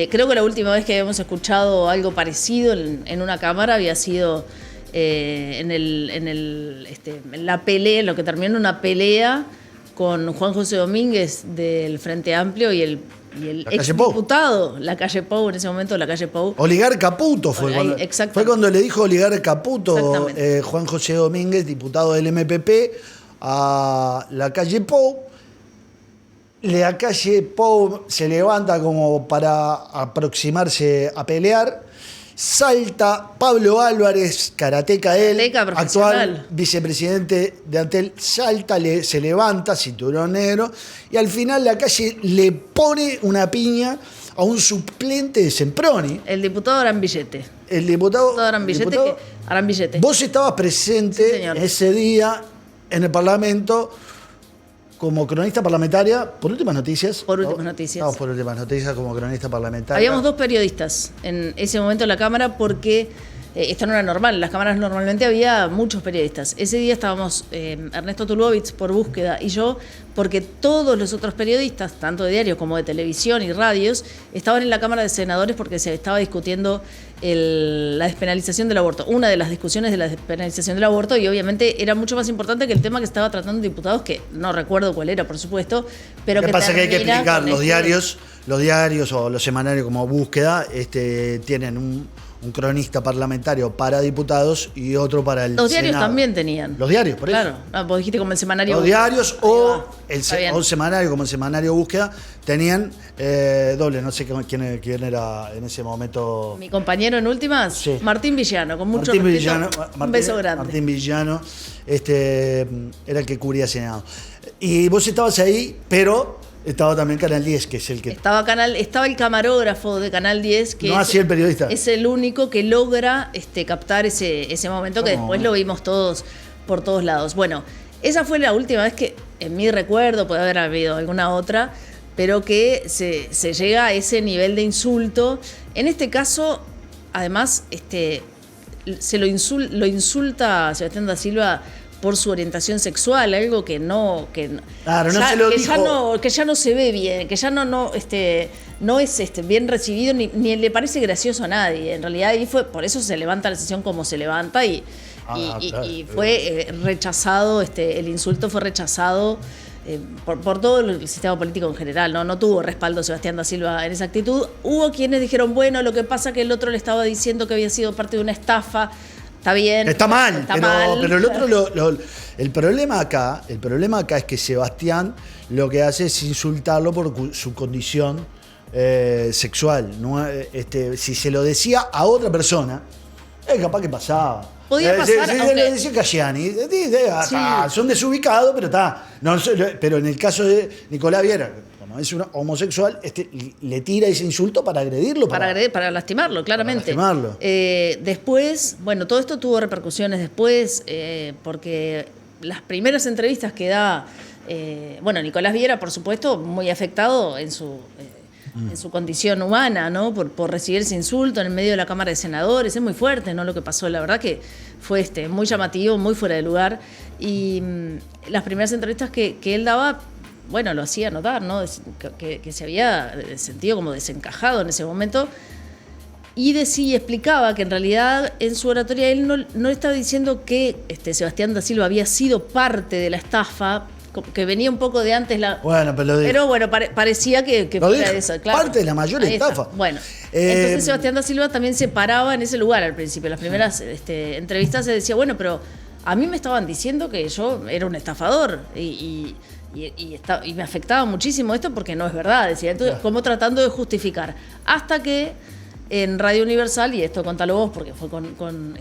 Creo que la última vez que habíamos escuchado algo parecido en una cámara había sido en la pelea, lo que terminó en una pelea con Juan José Domínguez del Frente Amplio y el exdiputado, la calle Pou, en ese momento la calle Pou. Oligarca Puto fue cuando le dijo Oligarca Puto Juan José Domínguez, diputado del MPP, a la calle Pou. La calle Pou se levanta como para aproximarse a pelear. Salta Pablo Álvarez, karateca él, actual vicepresidente de Antel, salta, se levanta, cinturón negro, y al final la calle le pone una piña a un suplente de Semproni. El diputado Arambillete. El diputado Arambillete. Vos estabas presente ese día en el Parlamento como cronista parlamentaria, por Últimas Noticias. Por Últimas Noticias. Estamos por Últimas Noticias como cronista parlamentaria. Habíamos 2 periodistas en ese momento en la Cámara porque esto no era normal. En las cámaras normalmente había muchos periodistas. Ese día estábamos Ernesto Tulbovitz por Búsqueda y yo, porque todos los otros periodistas, tanto de diarios como de televisión y radios, estaban en la Cámara de Senadores porque se estaba discutiendo la despenalización del aborto. Una de las discusiones de la despenalización del aborto, y obviamente era mucho más importante que el tema que estaba tratando diputados, que no recuerdo cuál era, por supuesto, pero ¿qué que pasa? Que hay que explicar, los diarios o los semanarios como Búsqueda tienen un cronista parlamentario para diputados y otro para el Senado. Los diarios también tenían. Los diarios, por eso. Claro, vos dijiste como el semanario. Los diarios o el semanario como el semanario Búsqueda tenían doble, no sé quién era en ese momento. Mi compañero en Últimas, sí. Martín Villano, con mucho respeto. Un beso grande. Martín Villano era el que cubría Senado. Y vos estabas ahí, pero estaba también Canal 10, que es el que... Estaba el camarógrafo de Canal 10, que no hacía el periodista. Es el único que logra captar ese momento que después lo vimos todos por todos lados. Bueno, esa fue la última vez que, en mi recuerdo, puede haber habido alguna otra, pero que se llega a ese nivel de insulto. En este caso, además, se lo insulta a Sebastián da Silva por su orientación sexual, algo que no ya no se ve bien, que ya no es bien recibido ni le parece gracioso a nadie. En realidad ahí por eso se levanta la sesión como se levanta y fue rechazado, el insulto fue rechazado por todo el sistema político en general, no tuvo respaldo Sebastián da Silva en esa actitud. Hubo quienes dijeron, bueno, lo que pasa que el otro le estaba diciendo que había sido parte de una estafa. Está bien. Está mal. Pero el otro, el problema acá es que Sebastián lo que hace es insultarlo por su condición sexual. ¿No? Si se lo decía a otra persona, capaz que pasaba. Podía pasar. Lo decía Casciani. Son desubicados, pero está. Pero en el caso de Nicolás Viera, como es un homosexual, le tira ese insulto para agredirlo. Para lastimarlo, claramente. Para lastimarlo. Después, bueno, todo esto tuvo repercusiones después, porque las primeras entrevistas que da, Nicolás Viera, por supuesto, muy afectado en su condición humana, ¿no? Por recibir ese insulto en el medio de la Cámara de Senadores. Es muy fuerte, ¿no? Lo que pasó. La verdad que fue muy llamativo, muy fuera de lugar. Y las primeras entrevistas que él daba, lo hacía notar, ¿no? Que se había sentido como desencajado en ese momento. Y explicaba que en realidad en su oratoria él no estaba diciendo que Sebastián da Silva había sido parte de la estafa, que venía un poco de antes parecía que fuera eso, claro. Parte de la mayor estafa. Bueno, entonces Sebastián da Silva también se paraba en ese lugar al principio. En las primeras entrevistas se decía, pero a mí me estaban diciendo que yo era un estafador y me afectaba muchísimo esto porque no es verdad, decía. Entonces, como tratando de justificar. Hasta que en Radio Universal, y esto contalo vos porque fue en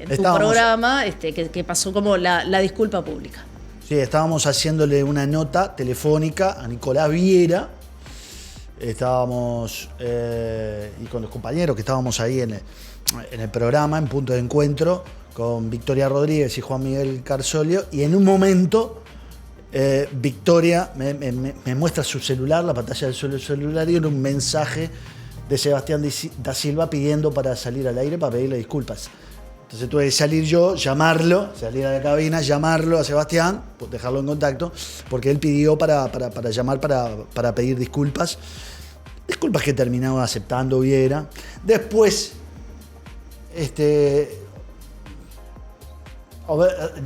tu programa, que pasó como la disculpa pública. Sí, estábamos haciéndole una nota telefónica a Nicolás Viera. Estábamos, y con los compañeros que estábamos ahí en el programa, en Punto de Encuentro, con Victoria Rodríguez y Juan Miguel Carsolio, y en un momento Victoria me muestra su celular, la pantalla del celular, y era un mensaje de Sebastián da Silva pidiendo para salir al aire, para pedirle disculpas. Entonces tuve que salir yo, llamarlo, salir a la cabina, llamarlo a Sebastián, dejarlo en contacto, porque él pidió para llamar para pedir disculpas. Disculpas que terminó aceptando Viera. Después,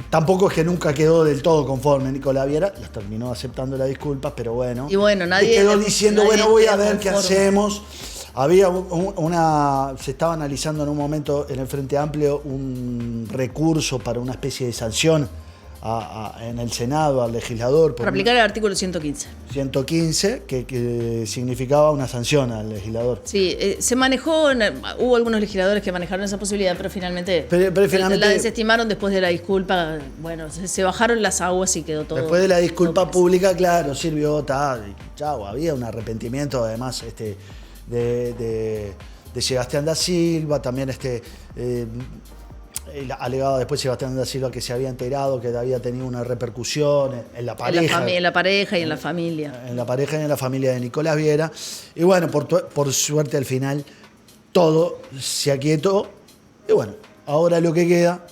tampoco es que nunca quedó del todo conforme Nicolás Viera, las terminó aceptando las disculpas, pero bueno. Y bueno, nadie quedó diciendo, nadie bueno, voy a queda ver qué conforme. hacemos. Había se estaba analizando en un momento en el Frente Amplio un recurso para una especie de sanción en el Senado al legislador. Para aplicar el artículo 115. 115, que significaba una sanción al legislador. Sí, se manejó, hubo algunos legisladores que manejaron esa posibilidad, pero finalmente, Pero finalmente la desestimaron después de la disculpa. Bueno, se bajaron las aguas y quedó todo. Después de la disculpa todo pública, claro, sirvió, chau, había un arrepentimiento además de Sebastián da Silva, también alegado después Sebastián da Silva que se había enterado que había tenido una repercusión en la pareja. En la pareja y en la familia. En la pareja y en la familia de Nicolás Viera. Y bueno, por suerte al final todo se aquietó. Y bueno, ahora lo que queda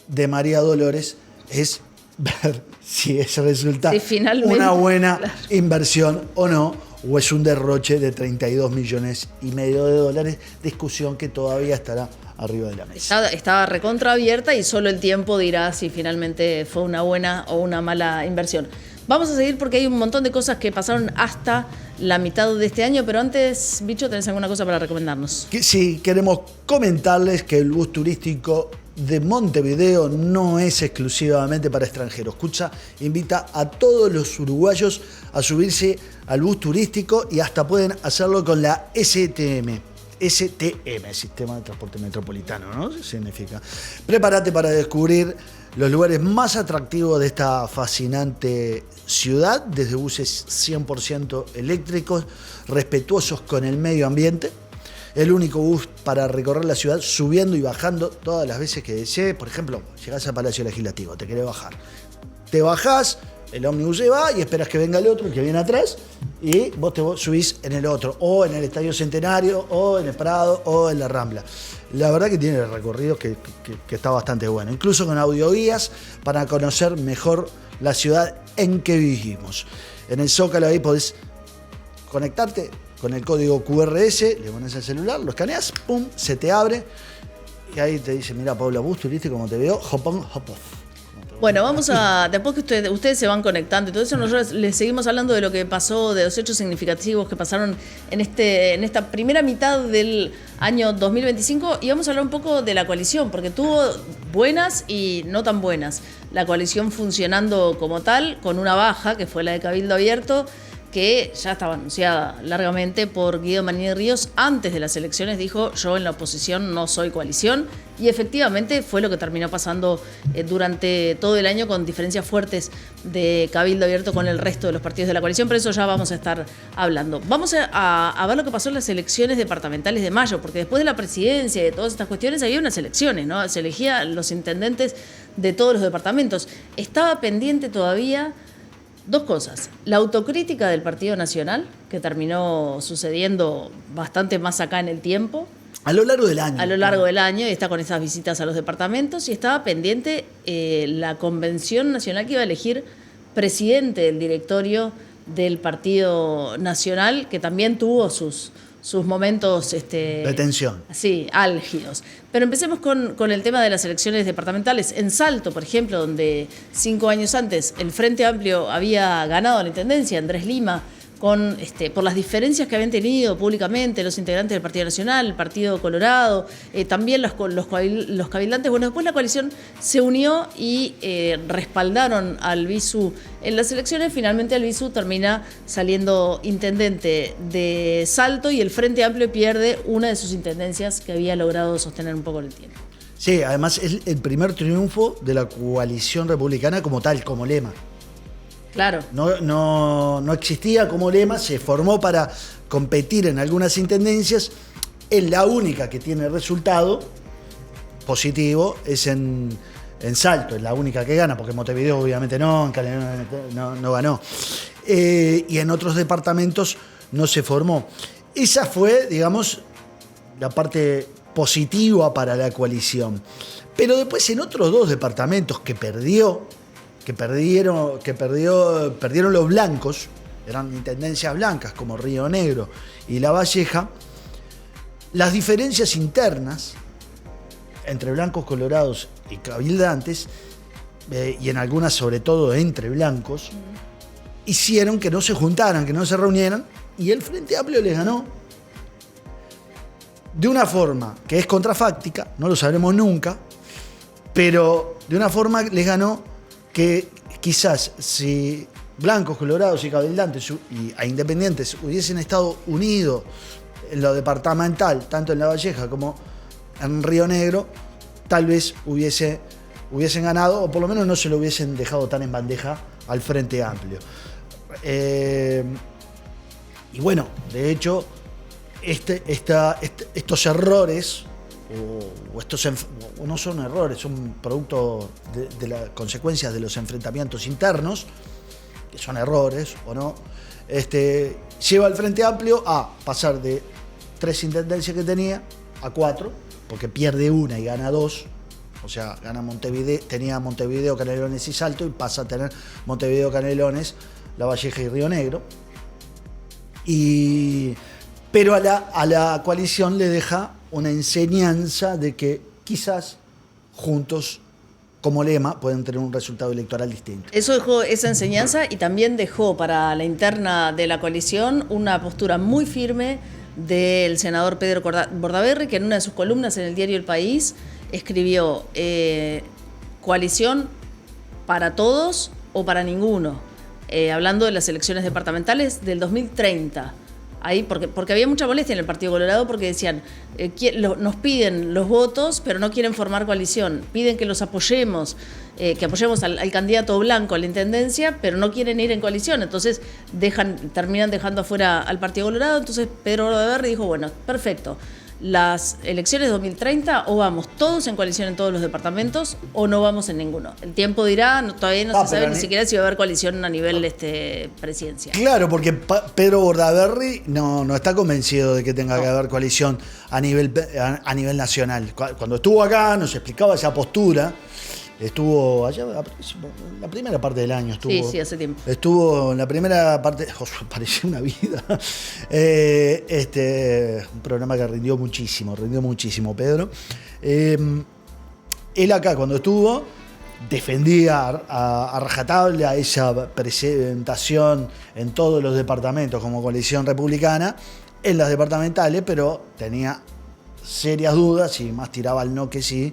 de María Dolores es ver si eso resulta finalmente, una buena claro, inversión o no, o es un derroche de 32,5 millones de dólares. Discusión que todavía estará arriba de la mesa. Estaba recontra abierta y solo el tiempo dirá si finalmente fue una buena o una mala inversión. Vamos a seguir porque hay un montón de cosas que pasaron hasta la mitad de este año, pero antes, Bicho, ¿tenés alguna cosa para recomendarnos? Sí, queremos comentarles que el bus turístico de Montevideo no es exclusivamente para extranjeros. Cucha invita a todos los uruguayos a subirse al bus turístico y hasta pueden hacerlo con la STM, Sistema de Transporte Metropolitano, ¿no? Significa. Prepárate para descubrir los lugares más atractivos de esta fascinante ciudad, desde buses 100% eléctricos, respetuosos con el medio ambiente. El único bus para recorrer la ciudad subiendo y bajando todas las veces que desees. Por ejemplo, llegás al Palacio Legislativo, te querés bajar. Te bajás, el ómnibus se va y esperas que venga el otro, el que viene atrás, y vos te subís en el otro, o en el Estadio Centenario, o en el Prado, o en la Rambla. La verdad que tiene recorridos que está bastante bueno, incluso con audioguías para conocer mejor la ciudad en que vivimos. En el Zócalo ahí podés conectarte con el código QRS, le pones el celular, lo escaneas, pum, se te abre y ahí te dice, mira Paula, bus turístico Montevideo, hop on, hop off. Bueno, después que ustedes se van conectando y todo eso, nosotros les seguimos hablando de lo que pasó, de los hechos significativos que pasaron en esta primera mitad del año 2025, y vamos a hablar un poco de la coalición, porque tuvo buenas y no tan buenas. La coalición funcionando como tal, con una baja, que fue la de Cabildo Abierto, que ya estaba anunciada largamente por Guido Manini Ríos. Antes de las elecciones dijo, yo en la oposición no soy coalición, y efectivamente fue lo que terminó pasando durante todo el año, con diferencias fuertes de Cabildo Abierto con el resto de los partidos de la coalición, pero eso ya vamos a estar hablando. Vamos a ver lo que pasó en las elecciones departamentales de mayo, porque después de la presidencia y de todas estas cuestiones había unas elecciones, ¿no? Se elegían los intendentes de todos los departamentos. Estaba pendiente todavía dos cosas: la autocrítica del Partido Nacional, que terminó sucediendo bastante más acá en el tiempo. A lo largo del año. A lo largo del año, y está con esas visitas a los departamentos, y estaba pendiente la Convención Nacional que iba a elegir presidente del directorio del Partido Nacional, que también tuvo sus momentos de tensión. Sí, álgidos. Pero empecemos con el tema de las elecciones departamentales. En Salto, por ejemplo, donde 5 años antes el Frente Amplio había ganado la intendencia, Andrés Lima, por las diferencias que habían tenido públicamente los integrantes del Partido Nacional, el Partido Colorado, también los cabildantes. Bueno, después la coalición se unió y respaldaron al Bisu en las elecciones. Finalmente el Bisu termina saliendo intendente de Salto, y el Frente Amplio pierde una de sus intendencias que había logrado sostener un poco en el tiempo. Sí, además es el primer triunfo de la coalición republicana como tal, como lema. Claro. No existía como lema, se formó para competir en algunas intendencias. Es la única que tiene resultado positivo, es en Salto, es la única que gana, porque en Montevideo obviamente no, en Calderón no ganó. Y en otros departamentos no se formó. Esa fue, digamos, la parte positiva para la coalición. Pero después en otros dos departamentos que perdieron los blancos, eran intendencias blancas como Río Negro y La Valleja, las diferencias internas entre blancos, colorados y cabildantes, y en algunas sobre todo entre blancos, hicieron que no se juntaran, que no se reunieran, y el Frente Amplio les ganó de una forma que es contrafáctica, no lo sabremos nunca, pero de una forma les ganó que quizás si blancos, colorados y cabildantes e independientes hubiesen estado unidos en lo departamental, tanto en La Valleja como en Río Negro, tal vez hubiesen ganado, o por lo menos no se lo hubiesen dejado tan en bandeja al Frente Amplio. Y bueno, de hecho, estos errores, o no son errores, son producto de las consecuencias de los enfrentamientos internos, que son errores o no, lleva al Frente Amplio a pasar de 3 intendencias que tenía a 4, porque pierde una y gana 2. O sea, gana Montevideo, tenía Montevideo, Canelones y Salto, y pasa a tener Montevideo, Canelones, La Valleja y Río Negro. Pero a la coalición le deja una enseñanza de que quizás juntos, como lema, pueden tener un resultado electoral distinto. Eso dejó esa enseñanza y también dejó para la interna de la coalición una postura muy firme del senador Pedro Bordaberry, que en una de sus columnas en el diario El País escribió coalición para todos o para ninguno, hablando de las elecciones departamentales del 2030. Ahí, porque había mucha molestia en el Partido Colorado, porque decían, nos piden los votos, pero no quieren formar coalición, piden que los apoyemos, que apoyemos al candidato blanco a la intendencia, pero no quieren ir en coalición, entonces terminan dejando afuera al Partido Colorado. Entonces Pedro Bordaberry dijo, bueno, perfecto, las elecciones 2030 o vamos todos en coalición en todos los departamentos o no vamos en ninguno. El tiempo dirá, todavía no se sabe ni siquiera si va a haber coalición a nivel presidencial. Claro, porque Pedro Bordaberry no está convencido de que tenga que haber coalición a nivel nacional. Cuando estuvo acá nos explicaba esa postura. Estuvo allá, la primera parte del año estuvo. Sí, hace tiempo. Estuvo en la primera parte, parecía una vida. Un programa que rindió muchísimo, Pedro. Él acá, cuando estuvo, defendía a rajatabla esa presentación en todos los departamentos como coalición republicana, en las departamentales, pero tenía serias dudas y más tiraba al no que sí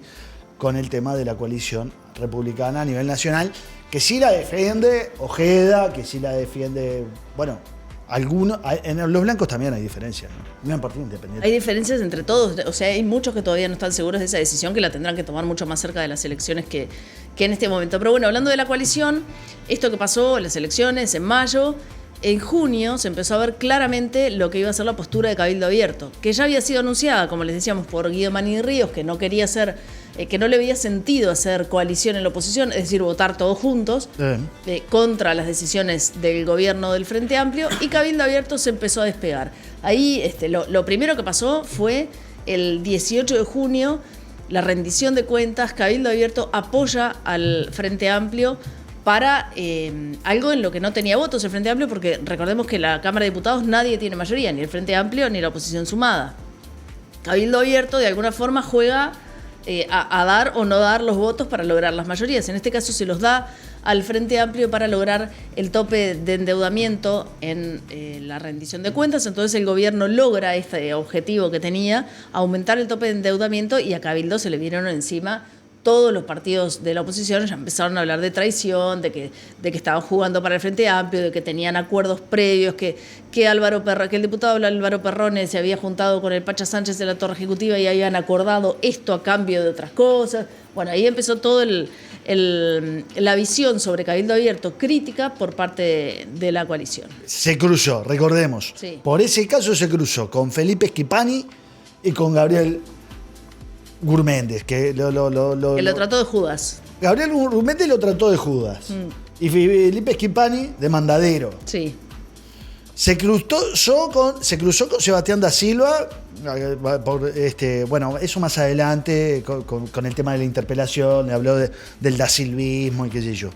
con el tema de la coalición republicana a nivel nacional, que sí la defiende Ojeda, que sí la defiende, bueno, algunos. En los blancos también hay diferencias, ¿no? Un partido independiente. Hay diferencias entre todos, o sea, hay muchos que todavía no están seguros de esa decisión, que la tendrán que tomar mucho más cerca de las elecciones que en este momento. Pero bueno, hablando de la coalición, esto que pasó en las elecciones en mayo, en junio se empezó a ver claramente lo que iba a ser la postura de Cabildo Abierto, que ya había sido anunciada, como les decíamos, por Guido Manini Ríos, que no quería hacer, que no le veía sentido hacer coalición en la oposición, es decir, votar todos juntos contra las decisiones del gobierno del Frente Amplio, y Cabildo Abierto se empezó a despegar. Ahí lo primero que pasó fue el 18 de junio, la rendición de cuentas. Cabildo Abierto apoya al Frente Amplio para algo en lo que no tenía votos el Frente Amplio, porque recordemos que en la Cámara de Diputados nadie tiene mayoría, ni el Frente Amplio ni la oposición sumada. Cabildo Abierto de alguna forma juega a dar o no dar los votos para lograr las mayorías. En este caso se los da al Frente Amplio para lograr el tope de endeudamiento en la rendición de cuentas. Entonces el gobierno logra este objetivo que tenía, aumentar el tope de endeudamiento, y a Cabildo se le vinieron encima todos los partidos de la oposición. Ya empezaron a hablar de traición, de que estaban jugando para el Frente Amplio, de que tenían acuerdos previos, que el diputado Álvaro Perrone se había juntado con el Pacha Sánchez de la Torre Ejecutiva y habían acordado esto a cambio de otras cosas. Bueno, ahí empezó todo la visión sobre Cabildo Abierto crítica por parte de la coalición. Se cruzó, recordemos. Sí. Por ese caso se cruzó con Felipe Schipani y con Gabriel Gurméndez, que lo trató de Judas. Gabriel Gurméndez lo trató de Judas. Y Felipe Schipani de mandadero. Sí. Se cruzó con Sebastián da Silva. Bueno, eso más adelante, con el tema de la interpelación, habló del dasilvismo y qué sé yo.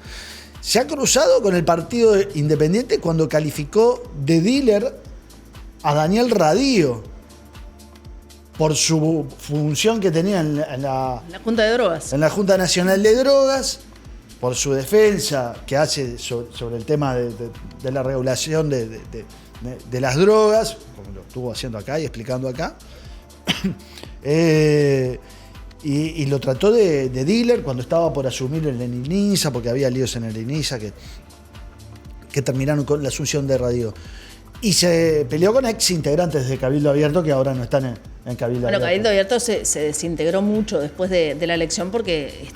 se ha cruzado con el Partido Independiente cuando calificó de dealer a Daniel Radío por su función que tenía en la Junta de Drogas. en la Junta Nacional de Drogas, por su defensa que hace sobre el tema de la regulación de las drogas, como lo estuvo haciendo acá y explicando acá. Y lo trató de dealer cuando estaba por asumir el INISA, porque había líos en el INISA que terminaron con la asunción de Radio. Y se peleó con ex integrantes de Cabildo Abierto que ahora no están en Cabildo Abierto. Bueno, Cabildo Abierto se desintegró mucho después de la elección porque,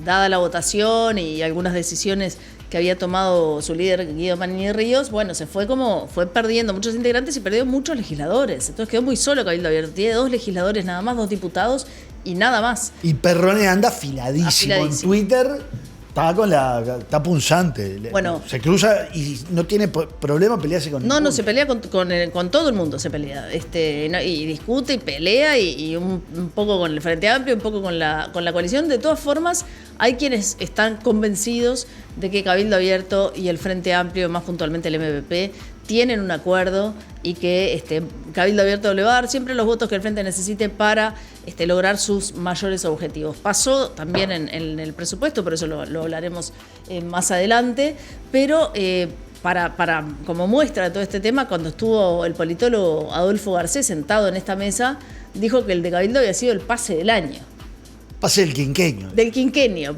dada la votación y algunas decisiones que había tomado su líder Guido Manini Ríos, bueno, fue perdiendo muchos integrantes y perdió muchos legisladores. Entonces quedó muy solo Cabildo Abierto. Tiene 2 legisladores nada más, 2 diputados y nada más. Y Perrone anda afiladísimo. En Twitter. Está punzante. Bueno, se cruza y no tiene problema pelearse con ninguno. No, se pelea con todo el mundo, se pelea. Y discute y pelea y un poco con el Frente Amplio, un poco con la coalición. De todas formas, hay quienes están convencidos de que Cabildo Abierto y el Frente Amplio, más puntualmente el MPP, tienen un acuerdo y que Cabildo Abierto le va a dar siempre los votos que el Frente necesite para lograr sus mayores objetivos. Pasó también en el presupuesto, por eso lo hablaremos más adelante, pero como muestra de todo este tema, cuando estuvo el politólogo Adolfo Garcés sentado en esta mesa, dijo que el de Cabildo había sido el pase del año. Pase del quinquenio. Del quinquenio.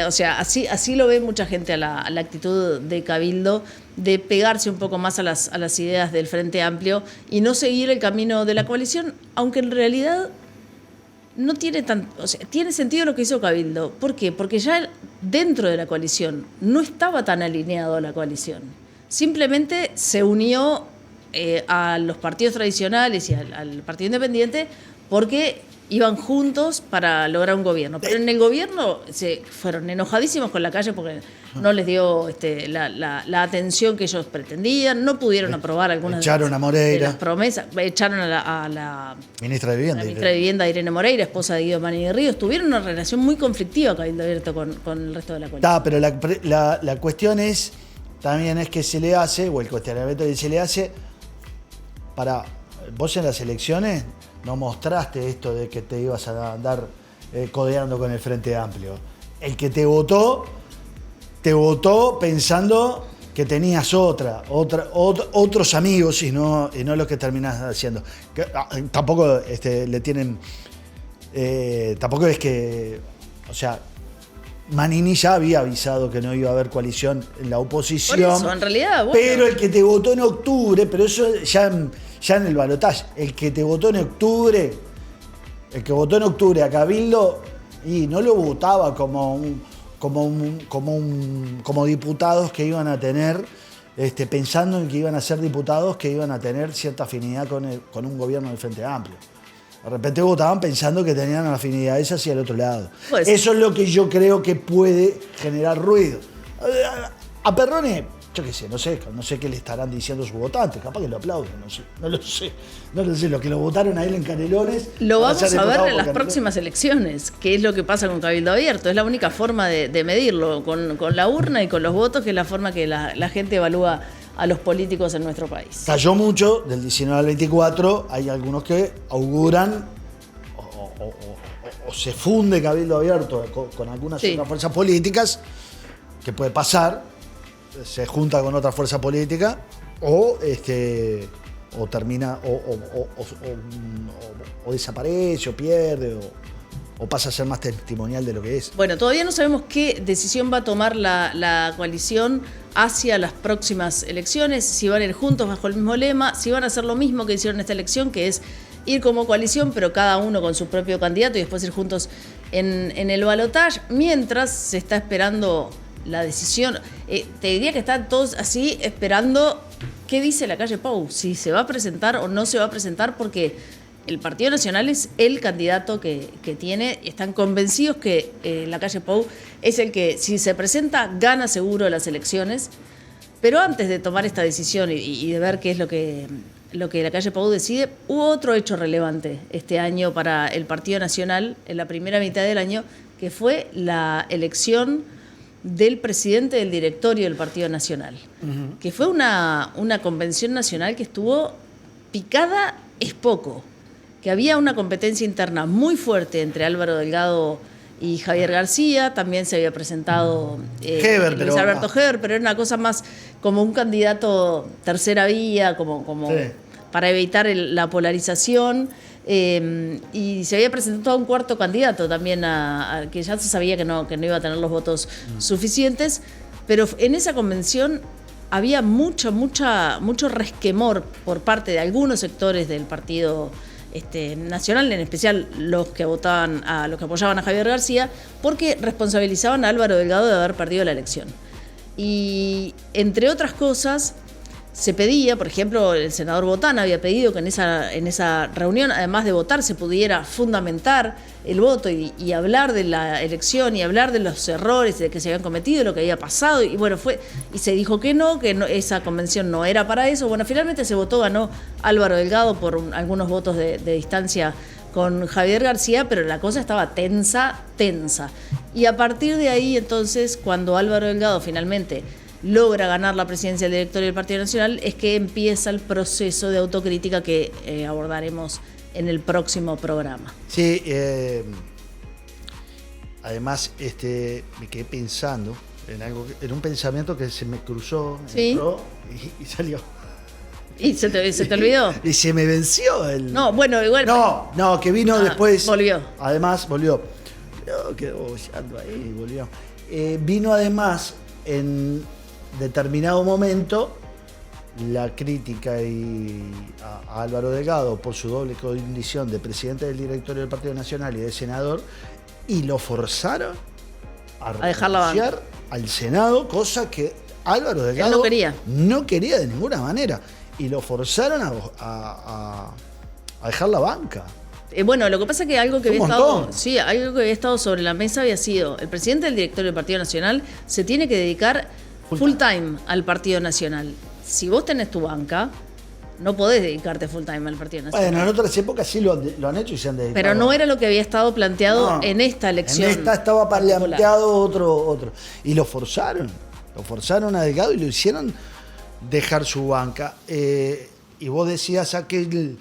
O sea, así lo ve mucha gente a la actitud de Cabildo, de pegarse un poco más a las ideas del Frente Amplio y no seguir el camino de la coalición, aunque en realidad no tiene tiene sentido lo que hizo Cabildo. ¿Por qué? Porque ya dentro de la coalición no estaba tan alineado a la coalición. Simplemente se unió a los partidos tradicionales y al Partido Independiente porque iban juntos para lograr un gobierno. Pero en el gobierno se fueron enojadísimos con la calle porque no les dio la atención que ellos pretendían, no pudieron aprobar algunas echaron a Moreira. De las promesas, echaron a la ministra de Vivienda. La ministra de Vivienda, Irene Moreira, esposa de Guido Manini Ríos. Tuvieron una relación muy conflictiva Cabildo Abierto con el resto de la coalición. Pero la cuestión también es que se le hace, o el cuestionamiento que se le hace, vos en las elecciones no mostraste esto de que te ibas a andar codeando con el Frente Amplio. El que te votó pensando que tenías otros amigos y no lo que terminás haciendo. Tampoco le tienen... tampoco es que... O sea, Manini ya había avisado que no iba a haber coalición en la oposición. Por eso, en realidad, bueno. Pero el que te votó en octubre, pero eso ya en el balotaje, el que te votó en octubre a Cabildo, y no lo votaba como diputados que iban a tener, pensando en que iban a ser diputados que iban a tener cierta afinidad con un gobierno del Frente Amplio. De repente votaban pensando que tenían afinidades hacia el otro lado. Pues, eso es lo que yo creo que puede generar ruido. A Perrone, yo qué sé, no sé qué le estarán diciendo sus votantes, capaz que lo aplauden, no lo sé. Los que lo votaron a él en Canelones. Lo vamos a ver en las próximas elecciones, qué es lo que pasa con Cabildo Abierto. Es la única forma de medirlo, con la urna y con los votos, que es la forma que la gente evalúa a los políticos en nuestro país. Cayó mucho, del 19 al 24, hay algunos que auguran o se funde Cabildo Abierto con algunas otras fuerzas políticas, que puede pasar, se junta con otra fuerza política, o termina, o desaparece, o pierde, o pasa a ser más testimonial de lo que es. Bueno, todavía no sabemos qué decisión va a tomar la coalición hacia las próximas elecciones, si van a ir juntos bajo el mismo lema, si van a hacer lo mismo que hicieron en esta elección, que es ir como coalición, pero cada uno con su propio candidato y después ir juntos en el balotaje, mientras se está esperando la decisión. Te diría que están todos así esperando qué dice la calle Pou, si se va a presentar o no se va a presentar, porque el Partido Nacional es el candidato que tiene. Están convencidos que la calle Pou es el que, si se presenta, gana seguro las elecciones. Pero antes de tomar esta decisión y de ver qué es lo que la calle Pou decide, hubo otro hecho relevante este año para el Partido Nacional, en la primera mitad del año, que fue la elección del presidente del directorio del Partido Nacional, que fue una convención nacional que estuvo picada es poco, que había una competencia interna muy fuerte entre Álvaro Delgado y Javier García, también se había presentado Luis Alberto Heber, pero era una cosa más como un candidato tercera vía, como sí, para evitar la polarización. Y se había presentado un cuarto candidato también, que ya se sabía que no iba a tener los votos suficientes, pero en esa convención había mucho resquemor por parte de algunos sectores del Partido Nacional, en especial los que apoyaban a Javier García, porque responsabilizaban a Álvaro Delgado de haber perdido la elección. Y entre otras cosas, se pedía, por ejemplo, el senador Botana había pedido que en esa reunión, además de votar, se pudiera fundamentar el voto y hablar de la elección y hablar de los errores de que se habían cometido, lo que había pasado, y bueno, y se dijo que no, esa convención no era para eso. Bueno, finalmente se votó, ganó Álvaro Delgado por algunos votos de distancia con Javier García, pero la cosa estaba tensa. Y a partir de ahí, entonces, cuando Álvaro Delgado finalmente logra ganar la presidencia del directorio del Partido Nacional, es que empieza el proceso de autocrítica que abordaremos en el próximo programa. Sí, además me quedé pensando en un pensamiento que se me cruzó, ¿sí? Entró y salió. ¿Y se te olvidó? Y se me venció el... No, bueno, igual... No, que vino después... Volvió. Además, volvió. Quedó bollando ahí, volvió. Vino además en determinado momento la crítica a Álvaro Delgado por su doble condición de presidente del directorio del Partido Nacional y de senador, y lo forzaron a dejar la banca al Senado, cosa que Álvaro Delgado no quería de ninguna manera, y lo forzaron a dejar la banca. Bueno, lo que pasa es que algo que había estado sobre la mesa había sido: el presidente del directorio del Partido Nacional se tiene que dedicar full time al Partido Nacional. Si vos tenés tu banca, no podés dedicarte full time al Partido Nacional. Bueno, en otras épocas sí lo han hecho y se han dedicado. Pero no era lo que había estado planteado en esta elección. En esta estaba planteado otro. Y lo forzaron a Delgado y lo hicieron dejar su banca. Y vos decías aquel...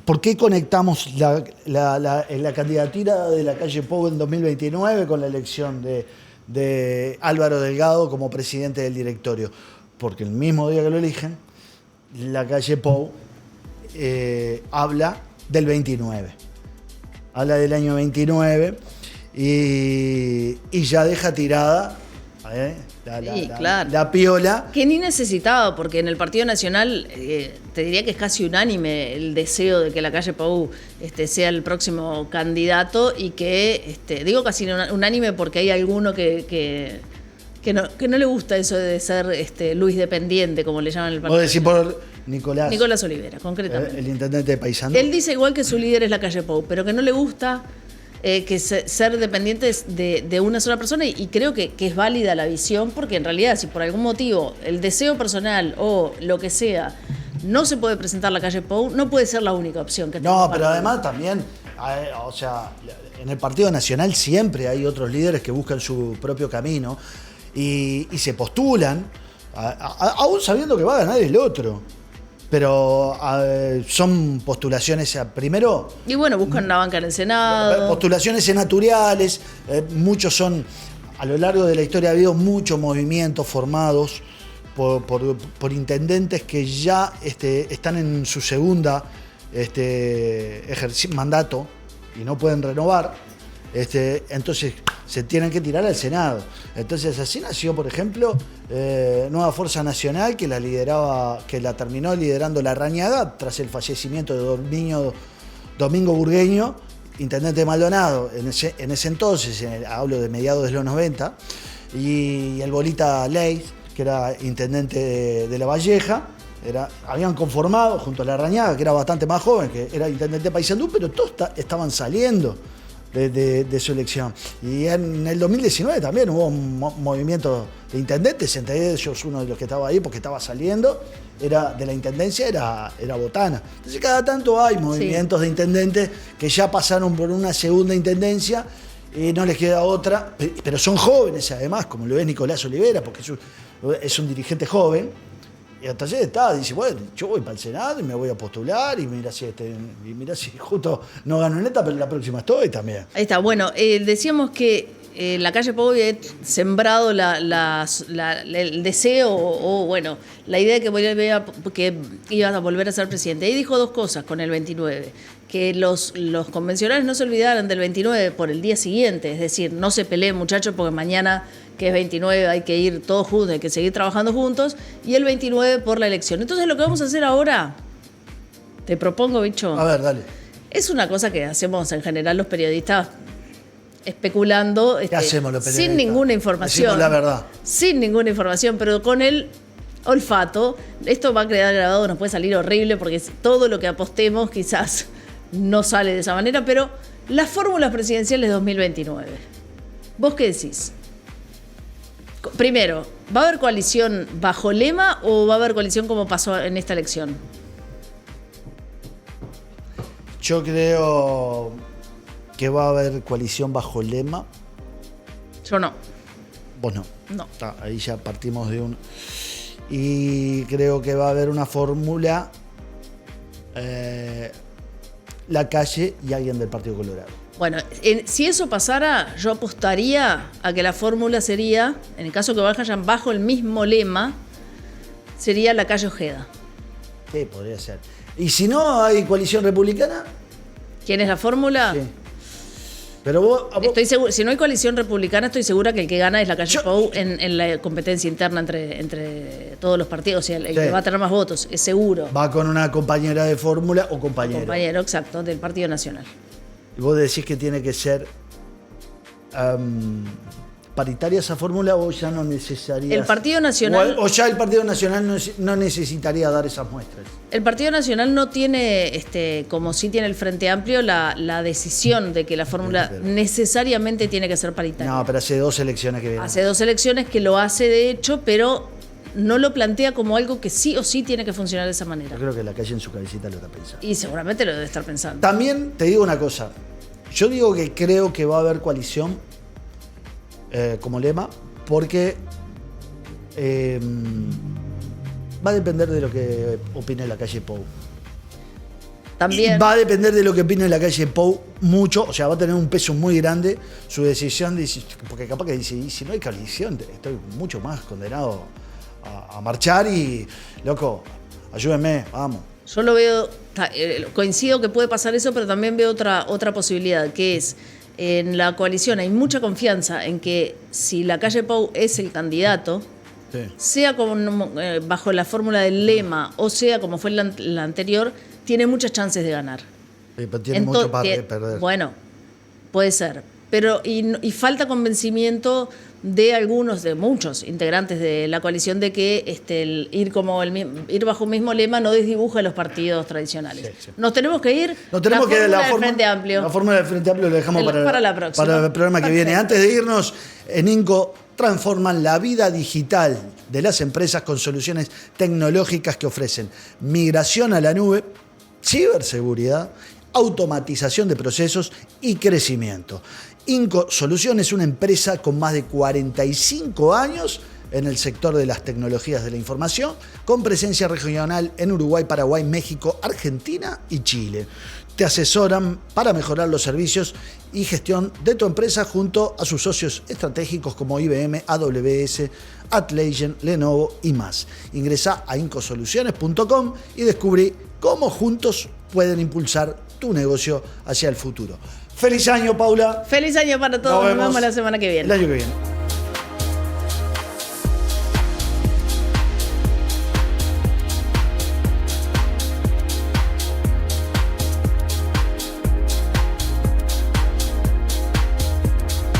¿por qué conectamos la candidatura de la calle Pou en 2029 con la elección de Álvaro Delgado como presidente del directorio? Porque el mismo día que lo eligen, la calle Pou habla del 29. Habla del año 29 y ya deja tirada la piola. Que ni necesitaba, porque en el Partido Nacional te diría que es casi unánime el deseo de que la calle Pou sea el próximo candidato, y que, digo casi unánime porque hay alguno que no le gusta eso de ser Luis dependiente, como le llaman en el partido. Vos decís por Nicolás Olivera, concretamente. El intendente de Paysandú. Él dice igual que su líder es la calle Pou, pero que no le gusta ser dependientes de una sola persona, y creo que es válida la visión, porque en realidad, si por algún motivo el deseo personal o lo que sea no se puede presentar la calle Pou, no puede ser la única opción que tenga. No, pero además también, en el Partido Nacional siempre hay otros líderes que buscan su propio camino y se postulan, aún sabiendo que va a ganar el otro. Pero son postulaciones primero... Y bueno, buscan una banca en el Senado. Postulaciones senatoriales. Muchos son... A lo largo de la historia ha habido muchos movimientos formados por intendentes que ya están en su segunda mandato y no pueden renovar. Entonces se tienen que tirar al Senado. Entonces así nació, por ejemplo, Nueva Fuerza Nacional, que la terminó liderando Larrañaga tras el fallecimiento de Domingo Burgueño, intendente de Maldonado en ese entonces, hablo de mediados de los 90, y el Bolita Leis, que era intendente de La Valleja. Habían conformado junto a Larrañaga, que era bastante más joven, que era intendente de Paysandú, pero todos estaban saliendo de su elección. Y en el 2019 también hubo un movimiento de intendentes, entre ellos uno de los que estaba ahí porque estaba saliendo, era de la intendencia, era Botana. Entonces cada tanto hay movimientos de intendentes que ya pasaron por una segunda intendencia y no les queda otra, pero son jóvenes además, como lo es Nicolás Olivera, porque es un dirigente joven. Y entonces dice, bueno, yo voy para el Senado y me voy a postular y mira si justo no gano en esta, pero la próxima estoy también. Ahí está. Bueno, decíamos que la calle Pou había sembrado el deseo o, bueno, la idea de que iba a volver a ser presidente. Ahí dijo dos cosas con el 29. Que los convencionales no se olvidaran del 29 por el día siguiente. Es decir, no se peleen, muchachos, porque mañana, que es 29, hay que ir todos juntos, hay que seguir trabajando juntos. Y el 29 por la elección. Entonces, lo que vamos a hacer ahora, te propongo, bicho. A ver, dale. Es una cosa que hacemos en general los periodistas, especulando, ¿Qué hacemos los periodistas? sin ninguna información. Decimos la verdad. Sin ninguna información, pero con el olfato. Esto va a quedar grabado, nos puede salir horrible porque todo lo que apostemos quizás no sale de esa manera, pero las fórmulas presidenciales 2029. ¿Vos qué decís? Primero, ¿va a haber coalición bajo lema o va a haber coalición como pasó en esta elección? Yo creo que va a haber coalición bajo lema. Yo no. Vos no. No. Ahí ya partimos de un... Y creo que va a haber una fórmula, La Calle y alguien del Partido Colorado. Bueno, si eso pasara, yo apostaría a que la fórmula sería, en el caso que vayan bajo el mismo lema, sería La Calle Ojeda. Sí, podría ser. Y si no hay coalición republicana... ¿Quién es la fórmula? Sí. Pero vos... Estoy seguro, si no hay coalición republicana, estoy segura que el que gana es La Calle Pou en la competencia interna entre todos los partidos. O sea, el que va a tener más votos, es seguro. Va con una compañera de fórmula o compañero. Compañero, exacto, del Partido Nacional. Y vos decís que tiene que ser paritaria esa fórmula o ya no necesitaría... El Partido Nacional... O ya el Partido Nacional no necesitaría dar esas muestras. El Partido Nacional no tiene, como sí tiene el Frente Amplio, la decisión de que la fórmula necesariamente tiene que ser paritaria. No, pero hace 2 elecciones que vienen. Hace 2 elecciones que lo hace de hecho, pero no lo plantea como algo que sí o sí tiene que funcionar de esa manera. Yo creo que La Calle en su cabecita lo está pensando. Y seguramente lo debe estar pensando. También te digo una cosa. Yo digo que creo que va a haber coalición como lema porque va a depender de lo que opine La Calle Pou. También. Y va a depender de lo que opine La Calle Pou mucho, o sea, va a tener un peso muy grande su decisión, porque capaz que dice, y si no hay coalición, estoy mucho más condenado a marchar y, loco, ayúdenme, vamos. Yo lo veo, coincido que puede pasar eso, pero también veo otra posibilidad, que es, en la coalición hay mucha confianza en que si La Calle Pou es el candidato, Sí. sea como, bajo la fórmula del lema o sea como fue la anterior, tiene muchas chances de ganar. Sí, pero tiene mucho para perder. Bueno, puede ser. Pero y falta convencimiento de muchos integrantes de la coalición de que el ir bajo un mismo lema no desdibuja a los partidos tradicionales. Sí, sí. Nos tenemos que ir. La Frente Amplio. La fórmula del Frente Amplio lo dejamos para la próxima. Para el programa que viene. Antes de irnos, en INCO transforman la vida digital de las empresas con soluciones tecnológicas que ofrecen migración a la nube, ciberseguridad, automatización de procesos y crecimiento. INCO Soluciones es una empresa con más de 45 años en el sector de las tecnologías de la información, con presencia regional en Uruguay, Paraguay, México, Argentina y Chile. Te asesoran para mejorar los servicios y gestión de tu empresa junto a sus socios estratégicos como IBM, AWS, Atlassian, Lenovo y más. Ingresá a incosoluciones.com y descubrí cómo juntos pueden impulsar tu negocio hacia el futuro. ¡Feliz año, Paula! ¡Feliz año para todos! Nos vemos la semana que viene. El año que viene.